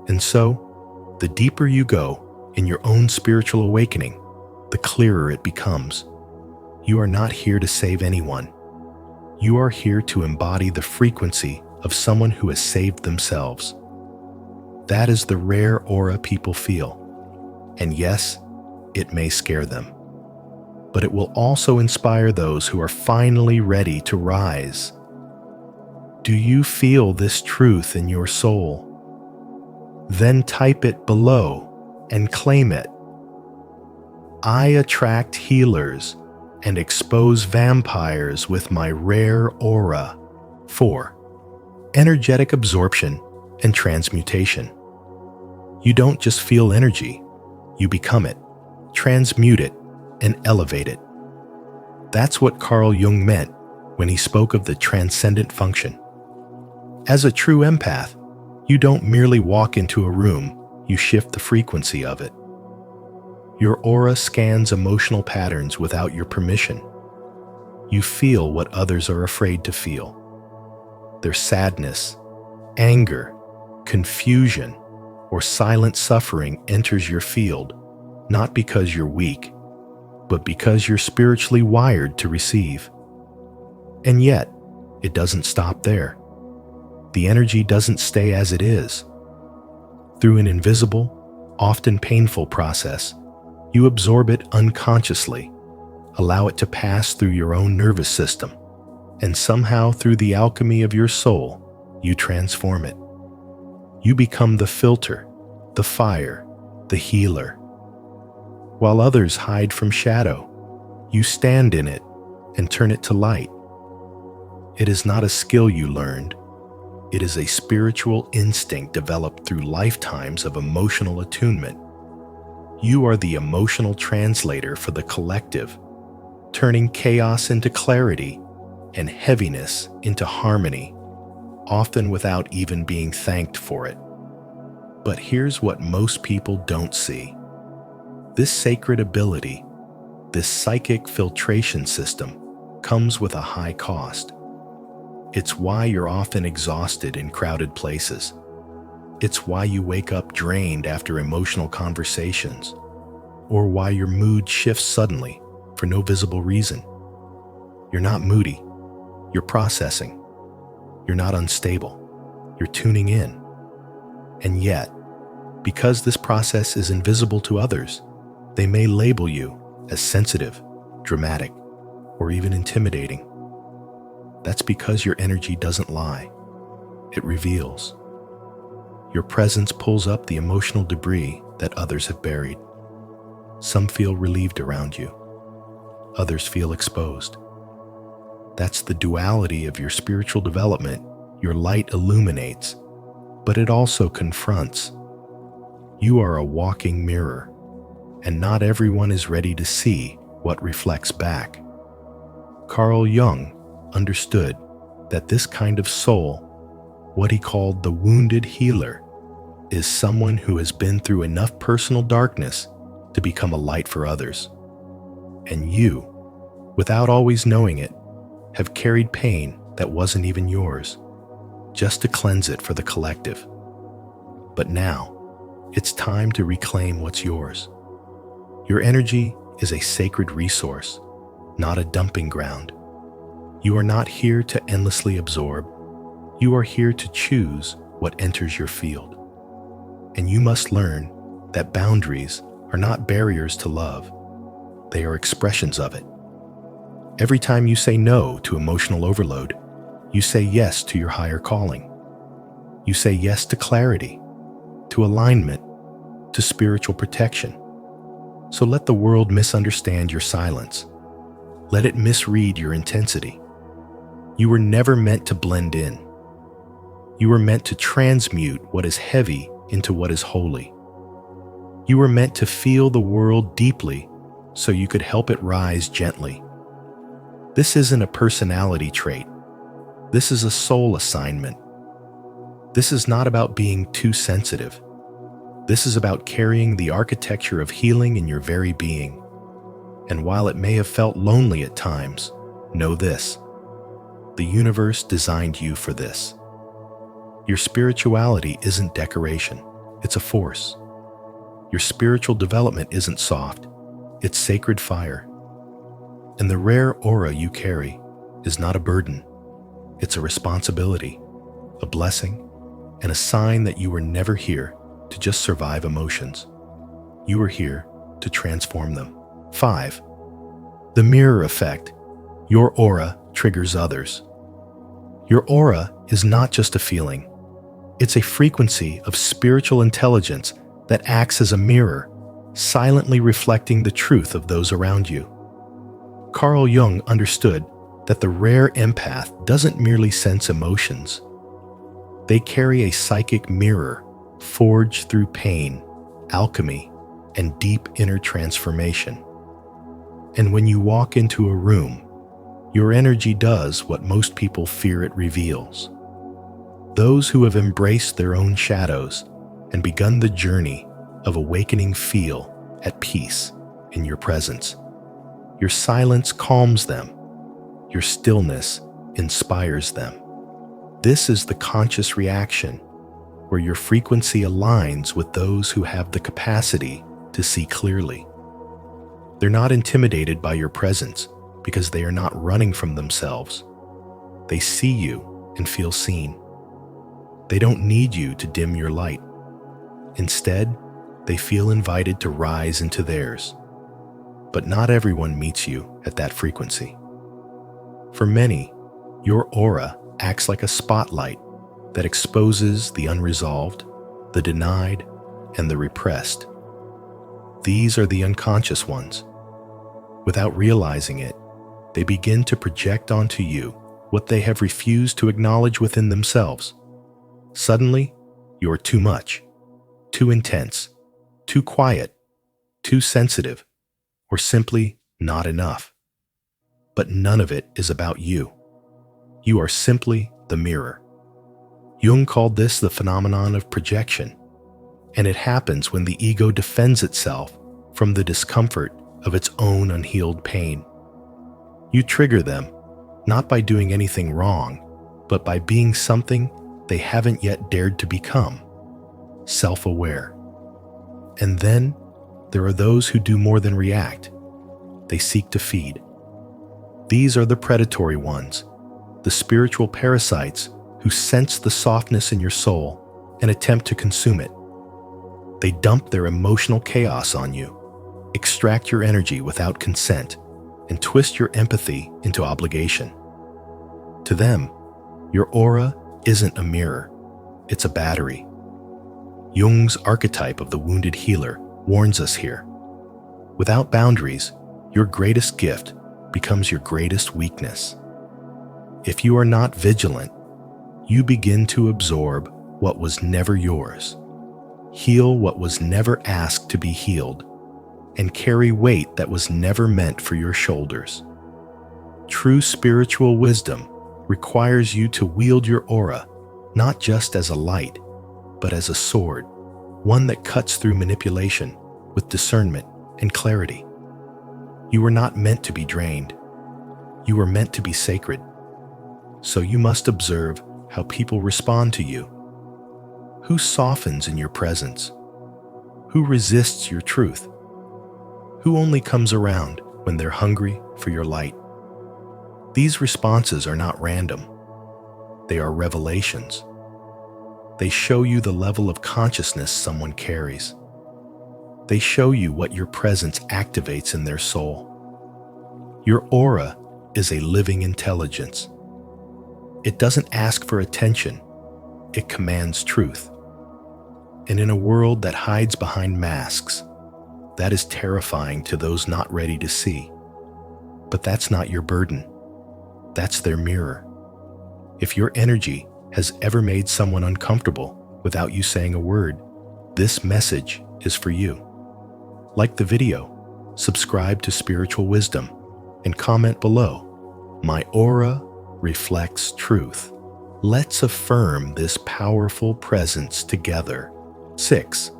And so, the deeper you go in your own spiritual awakening, the clearer it becomes. You are not here to save anyone. You are here to embody the frequency of someone who has saved themselves. That is the rare aura people feel. And yes, it may scare them. But it will also inspire those who are finally ready to rise. Do you feel this truth in your soul? Then type it below and claim it. I attract healers and expose vampires with my rare aura. 4. Energetic absorption and transmutation. You don't just feel energy, you become it, transmute it, and elevate it. That's what Carl Jung meant when he spoke of the transcendent function. As a true empath, you don't merely walk into a room, you shift the frequency of it. Your aura scans emotional patterns without your permission. You feel what others are afraid to feel. Their sadness, anger, confusion, or silent suffering enters your field, not because you're weak, but because you're spiritually wired to receive. And yet, it doesn't stop there. The energy doesn't stay as it is. Through an invisible, often painful process, you absorb it unconsciously, allow it to pass through your own nervous system, and somehow through the alchemy of your soul, you transform it. You become the filter, the fire, the healer. While others hide from shadow, you stand in it and turn it to light. It is not a skill you learned. It is a spiritual instinct developed through lifetimes of emotional attunement. You are the emotional translator for the collective, turning chaos into clarity and heaviness into harmony, often without even being thanked for it. But here's what most people don't see. This sacred ability, this psychic filtration system, comes with a high cost. It's why you're often exhausted in crowded places. It's why you wake up drained after emotional conversations, or why your mood shifts suddenly for no visible reason. You're not moody. You're processing. You're not unstable. You're tuning in. And yet, because this process is invisible to others, they may label you as sensitive, dramatic, or even intimidating. That's because your energy doesn't lie. It reveals. Your presence pulls up the emotional debris that others have buried. Some feel relieved around you. Others feel exposed. That's the duality of your spiritual development. Your light illuminates, but it also confronts. You are a walking mirror, and not everyone is ready to see what reflects back. Carl Jung understood that this kind of soul, what he called the wounded healer, is someone who has been through enough personal darkness to become a light for others. And you, without always knowing it, have carried pain that wasn't even yours, just to cleanse it for the collective. But now, it's time to reclaim what's yours. Your energy is a sacred resource, not a dumping ground. You are not here to endlessly absorb. You are here to choose what enters your field. And you must learn that boundaries are not barriers to love. They are expressions of it. Every time you say no to emotional overload, you say yes to your higher calling. You say yes to clarity, to alignment, to spiritual protection. So let the world misunderstand your silence. Let it misread your intensity. You were never meant to blend in. You were meant to transmute what is heavy into what is holy. You were meant to feel the world deeply so you could help it rise gently. This isn't a personality trait. This is a soul assignment. This is not about being too sensitive. This is about carrying the architecture of healing in your very being. And while it may have felt lonely at times, know this: the universe designed you for this. Your spirituality isn't decoration, it's a force. Your spiritual development isn't soft, it's sacred fire. And the rare aura you carry is not a burden, it's a responsibility, a blessing, and a sign that you were never here to just survive emotions. You are here to transform them. 5. The mirror effect. Your aura triggers others. Your aura is not just a feeling. It's a frequency of spiritual intelligence that acts as a mirror, silently reflecting the truth of those around you. Carl Jung understood that the rare empath doesn't merely sense emotions. They carry a psychic mirror forged through pain, alchemy, and deep inner transformation. And when you walk into a room, your energy does what most people fear it reveals. Those who have embraced their own shadows and begun the journey of awakening feel at peace in your presence. Your silence calms them. Your stillness inspires them. This is the conscious reaction where your frequency aligns with those who have the capacity to see clearly. They're not intimidated by your presence because they are not running from themselves. They see you and feel seen. They don't need you to dim your light. Instead, they feel invited to rise into theirs. But not everyone meets you at that frequency. For many, your aura acts like a spotlight that exposes the unresolved, the denied, and the repressed. These are the unconscious ones. Without realizing it, they begin to project onto you what they have refused to acknowledge within themselves. Suddenly, you're too much, too intense, too quiet, too sensitive, or simply not enough. But none of it is about you. You are simply the mirror. Jung called this the phenomenon of projection, and it happens when the ego defends itself from the discomfort of its own unhealed pain. You trigger them, not by doing anything wrong, but by being something they haven't yet dared to become, self-aware. And then there are those who do more than react. They seek to feed. These are the predatory ones, the spiritual parasites who sense the softness in your soul and attempt to consume it. They dump their emotional chaos on you, extract your energy without consent, and twist your empathy into obligation. To them, your aura isn't a mirror, it's a battery. Jung's archetype of the wounded healer warns us here. Without boundaries, your greatest gift becomes your greatest weakness. If you are not vigilant, you begin to absorb what was never yours, heal what was never asked to be healed, and carry weight that was never meant for your shoulders. True spiritual wisdom requires you to wield your aura not just as a light, but as a sword, one that cuts through manipulation with discernment and clarity. You were not meant to be drained. You were meant to be sacred. So you must observe how people respond to you. Who softens in your presence? Who resists your truth? Who only comes around when they're hungry for your light? These responses are not random. They are revelations. They show you the level of consciousness someone carries. They show you what your presence activates in their soul. Your aura is a living intelligence. It doesn't ask for attention. It commands truth. And in a world that hides behind masks, that is terrifying to those not ready to see. But that's not your burden. That's their mirror. If your energy has ever made someone uncomfortable without you saying a word, this message is for you. Like the video, subscribe to Spiritual Wisdom, and comment below, "My aura reflects truth." Let's affirm this powerful presence together. 6.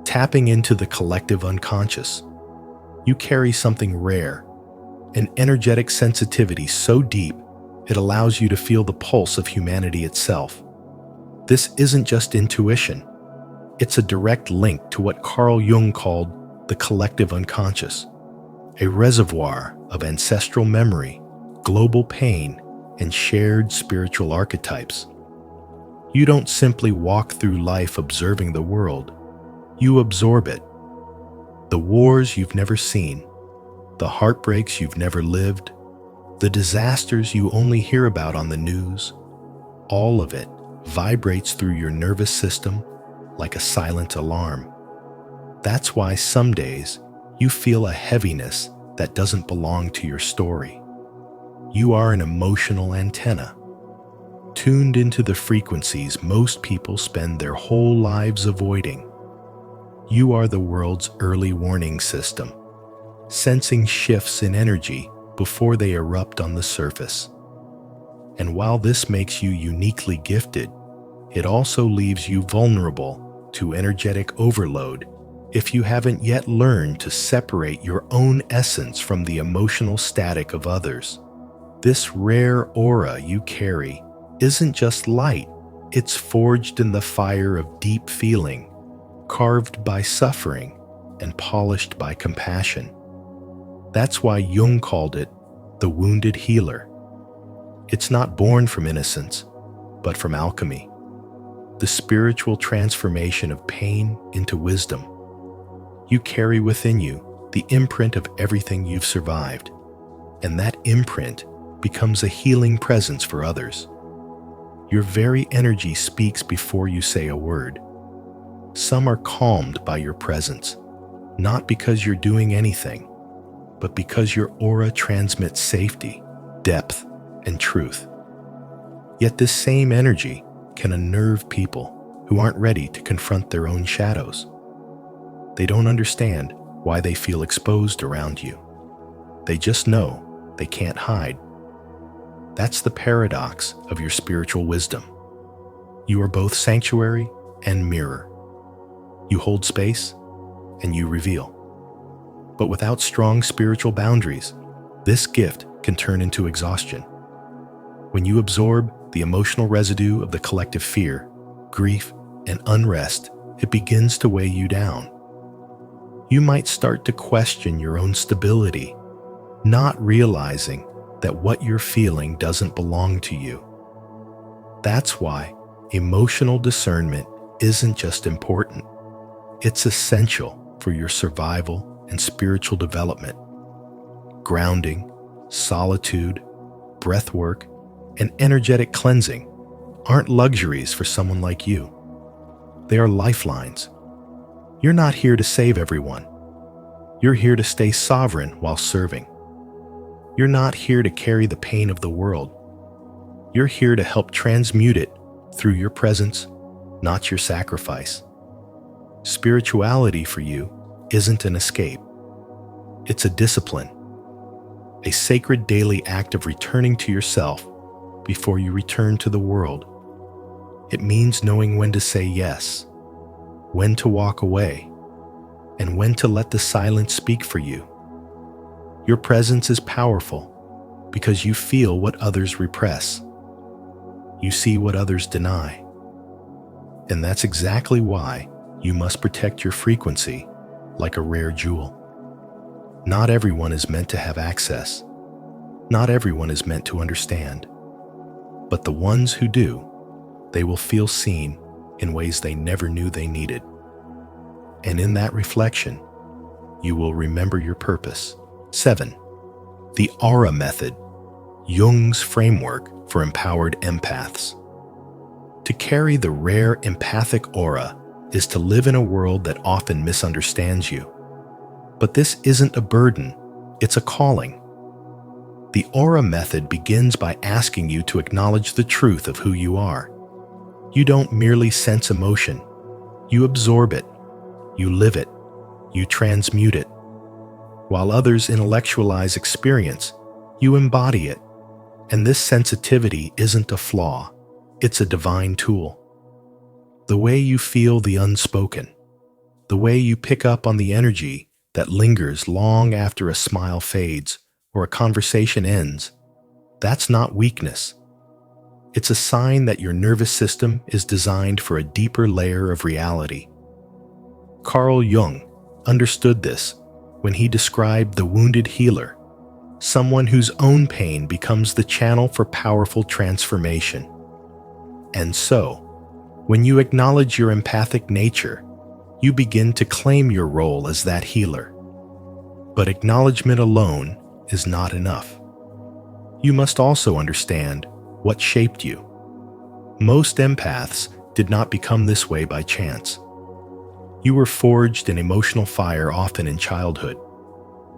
Tapping into the collective unconscious. You carry something rare, an energetic sensitivity so deep it allows you to feel the pulse of humanity itself. This isn't just intuition. It's a direct link to what Carl Jung called the collective unconscious, a reservoir of ancestral memory, global pain, and shared spiritual archetypes. You don't simply walk through life observing the world. You absorb it. The wars you've never seen, the heartbreaks you've never lived, the disasters you only hear about on the news, all of it vibrates through your nervous system like a silent alarm. That's why some days you feel a heaviness that doesn't belong to your story. You are an emotional antenna, tuned into the frequencies most people spend their whole lives avoiding. You are the world's early warning system, sensing shifts in energy before they erupt on the surface. And while this makes you uniquely gifted, it also leaves you vulnerable to energetic overload if you haven't yet learned to separate your own essence from the emotional static of others. This rare aura you carry isn't just light, it's forged in the fire of deep feeling, carved by suffering, and polished by compassion. That's why Jung called it the wounded healer. It's not born from innocence, but from alchemy, the spiritual transformation of pain into wisdom. You carry within you the imprint of everything you've survived, and that imprint becomes a healing presence for others. Your very energy speaks before you say a word. Some are calmed by your presence, not because you're doing anything, but because your aura transmits safety, depth, and truth. Yet this same energy can unnerve people who aren't ready to confront their own shadows. They don't understand why they feel exposed around you. They just know they can't hide. That's the paradox of your spiritual wisdom. You are both sanctuary and mirror. You hold space and you reveal. But without strong spiritual boundaries, this gift can turn into exhaustion. When you absorb the emotional residue of the collective fear, grief, and unrest, it begins to weigh you down. You might start to question your own stability, not realizing that what you're feeling doesn't belong to you. That's why emotional discernment isn't just important, it's essential for your survival and spiritual development. Grounding, solitude, breath work, and energetic cleansing aren't luxuries for someone like you. They are lifelines. You're not here to save everyone. You're here to stay sovereign while serving. You're not here to carry the pain of the world. You're here to help transmute it through your presence, not your sacrifice. Spirituality for you isn't an escape. It's a discipline, a sacred daily act of returning to yourself before you return to the world. It means knowing when to say yes, when to walk away, and when to let the silence speak for you. Your presence is powerful because you feel what others repress. You see what others deny. And that's exactly why you must protect your frequency like a rare jewel. Not everyone is meant to have access. Not everyone is meant to understand. But the ones who do, they will feel seen in ways they never knew they needed. And in that reflection, you will remember your purpose. 7. The Aura Method, Jung's framework for empowered empaths. To carry the rare empathic aura is to live in a world that often misunderstands you. But this isn't a burden, it's a calling. The Aura Method begins by asking you to acknowledge the truth of who you are. You don't merely sense emotion, you absorb it, you live it, you transmute it. While others intellectualize experience, you embody it. And this sensitivity isn't a flaw, it's a divine tool. The way you feel the unspoken, the way you pick up on the energy that lingers long after a smile fades or a conversation ends, that's not weakness. It's a sign that your nervous system is designed for a deeper layer of reality. Carl Jung understood this when he described the wounded healer, someone whose own pain becomes the channel for powerful transformation. And so, when you acknowledge your empathic nature, you begin to claim your role as that healer. But acknowledgement alone is not enough. You must also understand what shaped you. Most empaths did not become this way by chance. You were forged in emotional fire often in childhood,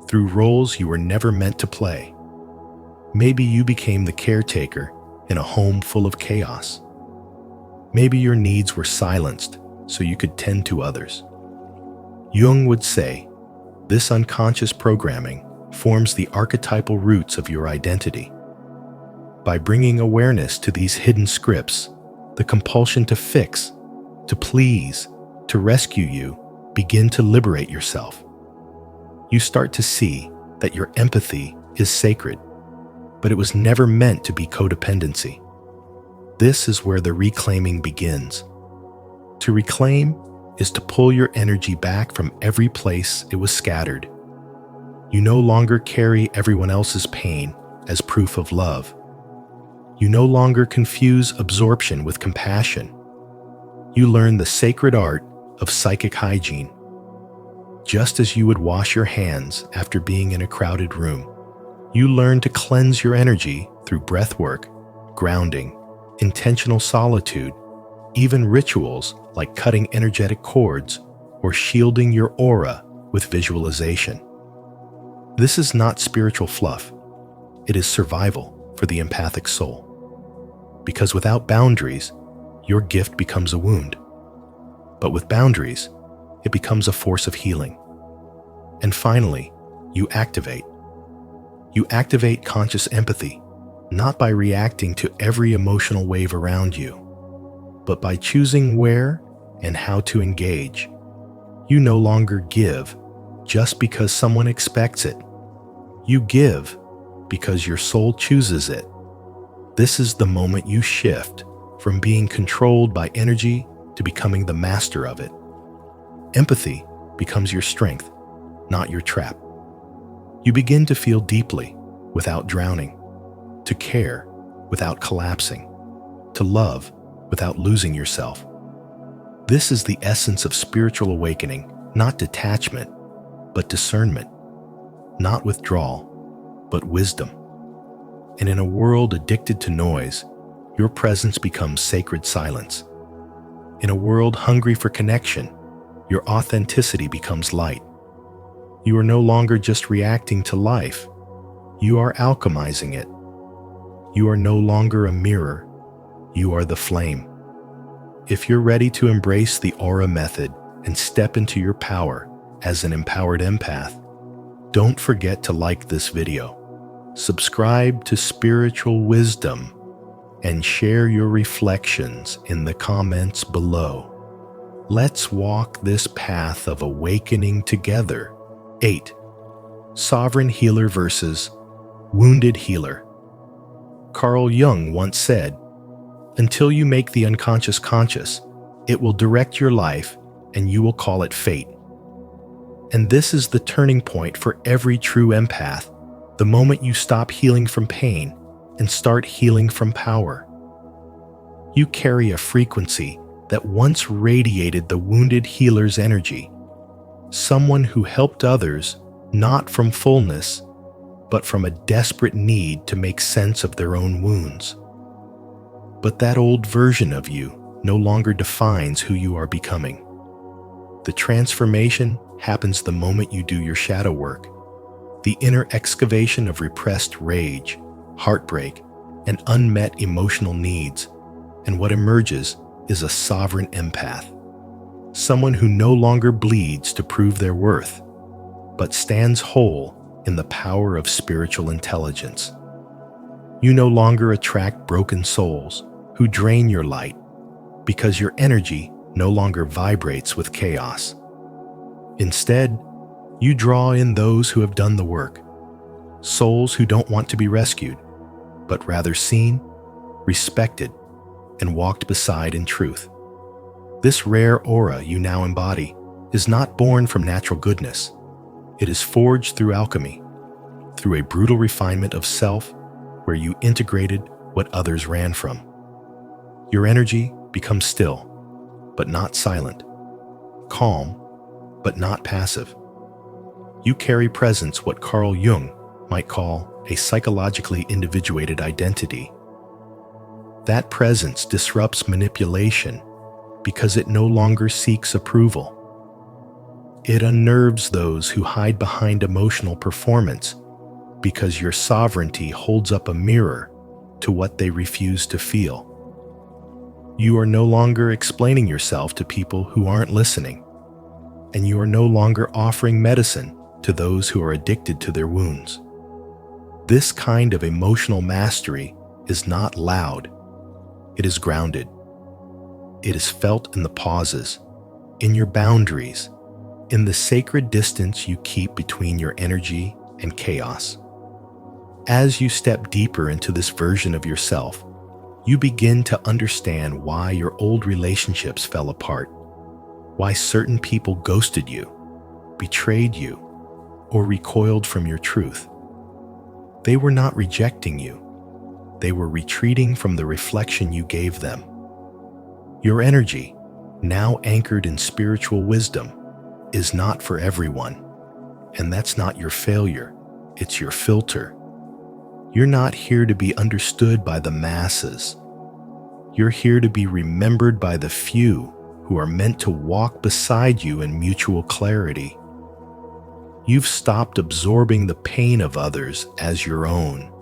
through roles you were never meant to play. Maybe you became the caretaker in a home full of chaos. Maybe your needs were silenced so you could tend to others. Jung would say, this unconscious programming forms the archetypal roots of your identity. By bringing awareness to these hidden scripts, the compulsion to fix, to please, to rescue you begin to liberate yourself. You start to see that your empathy is sacred, but it was never meant to be codependency. This is where the reclaiming begins. To reclaim is to pull your energy back from every place it was scattered. You no longer carry everyone else's pain as proof of love. You no longer confuse absorption with compassion. You learn the sacred art of psychic hygiene. Just as you would wash your hands after being in a crowded room, you learn to cleanse your energy through breath work, grounding, intentional solitude, even rituals like cutting energetic cords or shielding your aura with visualization. This is not spiritual fluff. It is survival for the empathic soul. Because without boundaries, your gift becomes a wound. But with boundaries, it becomes a force of healing. And finally, you activate. You activate conscious empathy, not by reacting to every emotional wave around you, but by choosing where and how to engage. You no longer give just because someone expects it. You give because your soul chooses it. This is the moment you shift from being controlled by energy to becoming the master of it. Empathy becomes your strength, not your trap. You begin to feel deeply without drowning, to care without collapsing, to love without losing yourself. This is the essence of spiritual awakening, not detachment, but discernment, not withdrawal, but wisdom. And in a world addicted to noise, your presence becomes sacred silence. In a world hungry for connection, your authenticity becomes light. You are no longer just reacting to life. You are alchemizing it. You are no longer a mirror. You are the flame. If you're ready to embrace the aura method and step into your power as an empowered empath, don't forget to like this video, subscribe to Spiritual Wisdom, and share your reflections in the comments below. Let's walk this path of awakening together. 8. Sovereign healer versus wounded healer. Carl Jung once said, "Until you make the unconscious conscious, it will direct your life and you will call it fate." And this is the turning point for every true empath, the moment you stop healing from pain and start healing from power. You carry a frequency that once radiated the wounded healer's energy, someone who helped others not from fullness, but from a desperate need to make sense of their own wounds. But that old version of you no longer defines who you are becoming. The transformation happens the moment you do your shadow work, the inner excavation of repressed rage, heartbreak, and unmet emotional needs, and what emerges is a sovereign empath, someone who no longer bleeds to prove their worth, but stands whole in the power of spiritual intelligence. You no longer attract broken souls who drain your light because your energy no longer vibrates with chaos. Instead, you draw in those who have done the work, souls who don't want to be rescued, but rather seen, respected, and walked beside in truth. This rare aura you now embody is not born from natural goodness. It is forged through alchemy, through a brutal refinement of self where you integrated what others ran from. Your energy becomes still, but not silent, calm, but not passive. You carry presence, what Carl Jung might call a psychologically individuated identity. That presence disrupts manipulation because it no longer seeks approval. It unnerves those who hide behind emotional performance because your sovereignty holds up a mirror to what they refuse to feel. You are no longer explaining yourself to people who aren't listening, and you are no longer offering medicine to those who are addicted to their wounds. This kind of emotional mastery is not loud. It is grounded. It is felt in the pauses, in your boundaries, in the sacred distance you keep between your energy and chaos. As you step deeper into this version of yourself, you begin to understand why your old relationships fell apart, why certain people ghosted you, betrayed you, or recoiled from your truth. They were not rejecting you. They were retreating from the reflection you gave them. Your energy, now anchored in spiritual wisdom, is not for everyone. And that's not your failure, it's your filter. You're not here to be understood by the masses. You're here to be remembered by the few who are meant to walk beside you in mutual clarity. You've stopped absorbing the pain of others as your own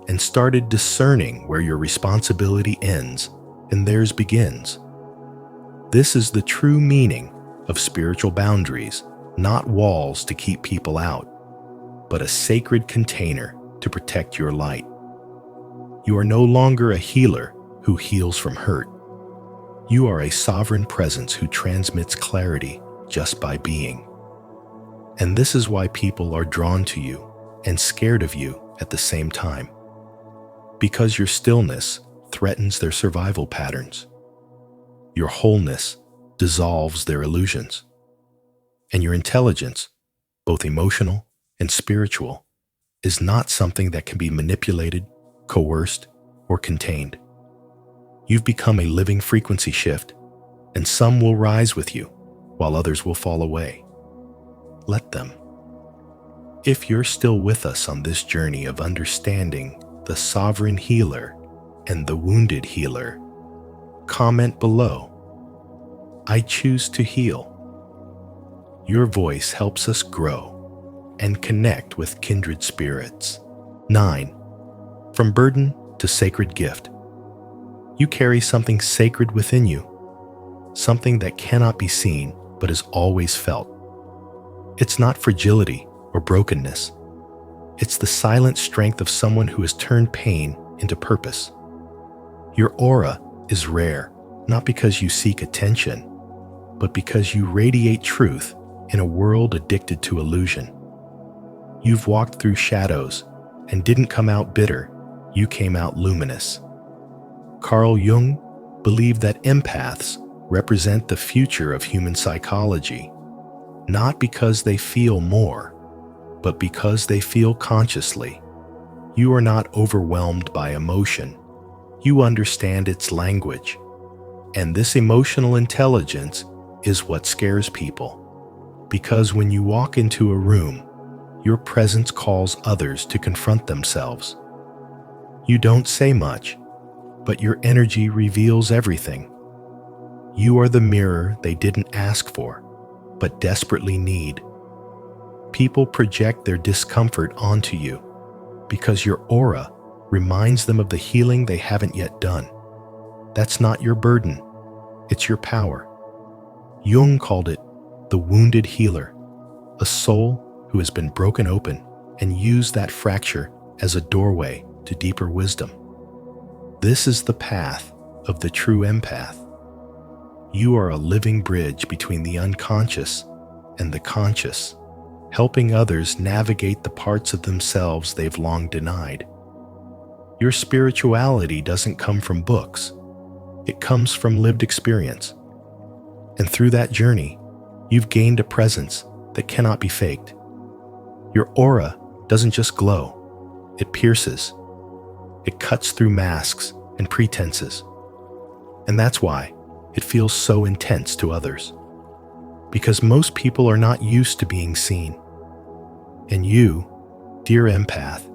and started discerning where your responsibility ends and theirs begins. This is the true meaning of spiritual boundaries, not walls to keep people out, but a sacred container to protect your light. You are no longer a healer who heals from hurt. You are a sovereign presence who transmits clarity just by being. And this is why people are drawn to you and scared of you at the same time. Because your stillness threatens their survival patterns. Your wholeness dissolves their illusions. And your intelligence, both emotional and spiritual, is not something that can be manipulated, coerced, or contained. You've become a living frequency shift, and some will rise with you, while others will fall away. Let them. If you're still with us on this journey of understanding the sovereign healer and the wounded healer, comment below. I choose to heal. Your voice helps us grow, and connect with kindred spirits. 9. From burden to sacred gift. You carry something sacred within you, something that cannot be seen but is always felt. It's not fragility or brokenness. It's the silent strength of someone who has turned pain into purpose. Your aura is rare, not because you seek attention, but because you radiate truth in a world addicted to illusion. You've walked through shadows and didn't come out bitter, you came out luminous. Carl Jung believed that empaths represent the future of human psychology, not because they feel more, but because they feel consciously. You are not overwhelmed by emotion. You understand its language. And this emotional intelligence is what scares people. Because when you walk into a room, your presence calls others to confront themselves. You don't say much, but your energy reveals everything. You are the mirror they didn't ask for, but desperately need. People project their discomfort onto you because your aura reminds them of the healing they haven't yet done. That's not your burden, it's your power. Jung called it the wounded healer, a soul who has been broken open and used that fracture as a doorway to deeper wisdom. This is the path of the true empath. You are a living bridge between the unconscious and the conscious, helping others navigate the parts of themselves they've long denied. Your spirituality doesn't come from books. It comes from lived experience. And through that journey, you've gained a presence that cannot be faked. Your aura doesn't just glow, it pierces. It cuts through masks and pretenses. And that's why it feels so intense to others. Because most people are not used to being seen. And you, dear empath,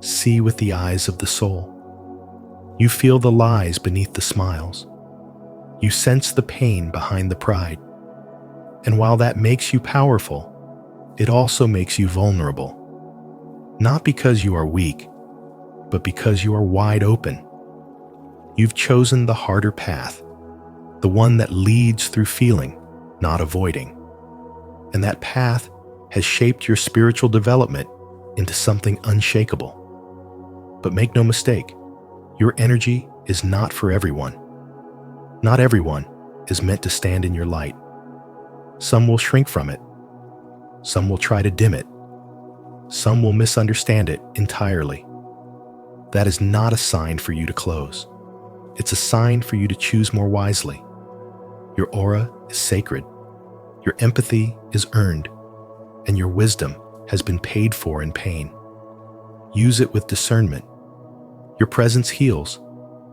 see with the eyes of the soul. You feel the lies beneath the smiles. You sense the pain behind the pride. And while that makes you powerful, it also makes you vulnerable. Not because you are weak, but because you are wide open. You've chosen the harder path, the one that leads through feeling, not avoiding. And that path has shaped your spiritual development into something unshakable. But make no mistake, your energy is not for everyone. Not everyone is meant to stand in your light. Some will shrink from it. Some will try to dim it. Some will misunderstand it entirely. That is not a sign for you to close. It's a sign for you to choose more wisely. Your aura is sacred. Your empathy is earned. And your wisdom has been paid for in pain. Use it with discernment. Your presence heals,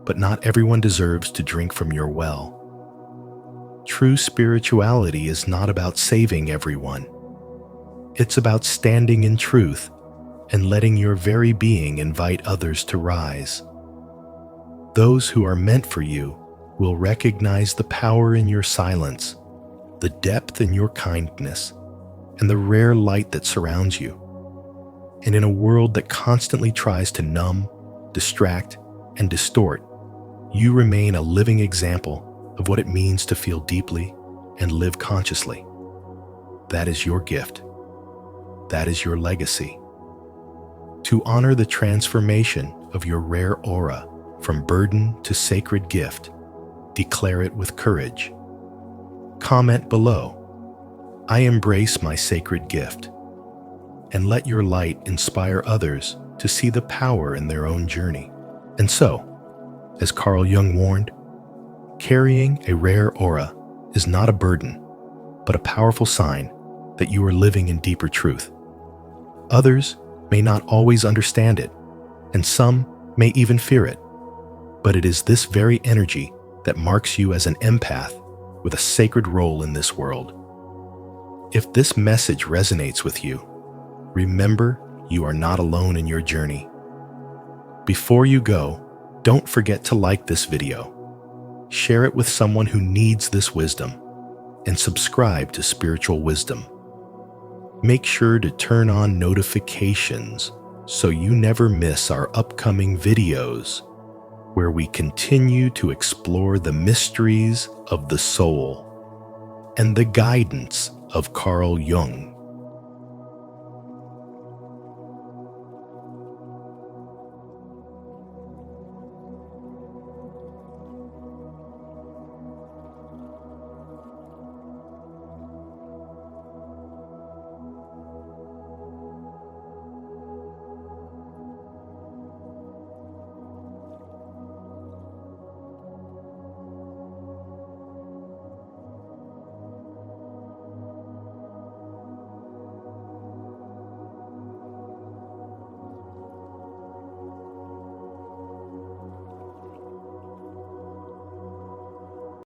but not everyone deserves to drink from your well. True spirituality is not about saving everyone. It's about standing in truth and letting your very being invite others to rise. Those who are meant for you will recognize the power in your silence, the depth in your kindness, and the rare light that surrounds you. And in a world that constantly tries to numb, distract, and distort, you remain a living example of what it means to feel deeply and live consciously. That is your gift. That is your legacy. To honor the transformation of your rare aura from burden to sacred gift, declare it with courage. Comment below, "I embrace my sacred gift," and let your light inspire others to see the power in their own journey. And so, as Carl Jung warned, carrying a rare aura is not a burden, but a powerful sign that you are living in deeper truth. Others may not always understand it, and some may even fear it, but it is this very energy that marks you as an empath with a sacred role in this world. If this message resonates with you, remember you are not alone in your journey. Before you go, don't forget to like this video, share it with someone who needs this wisdom, and subscribe to Spiritual Wisdom. Make sure to turn on notifications so you never miss our upcoming videos, where we continue to explore the mysteries of the soul and the guidance of Carl Jung.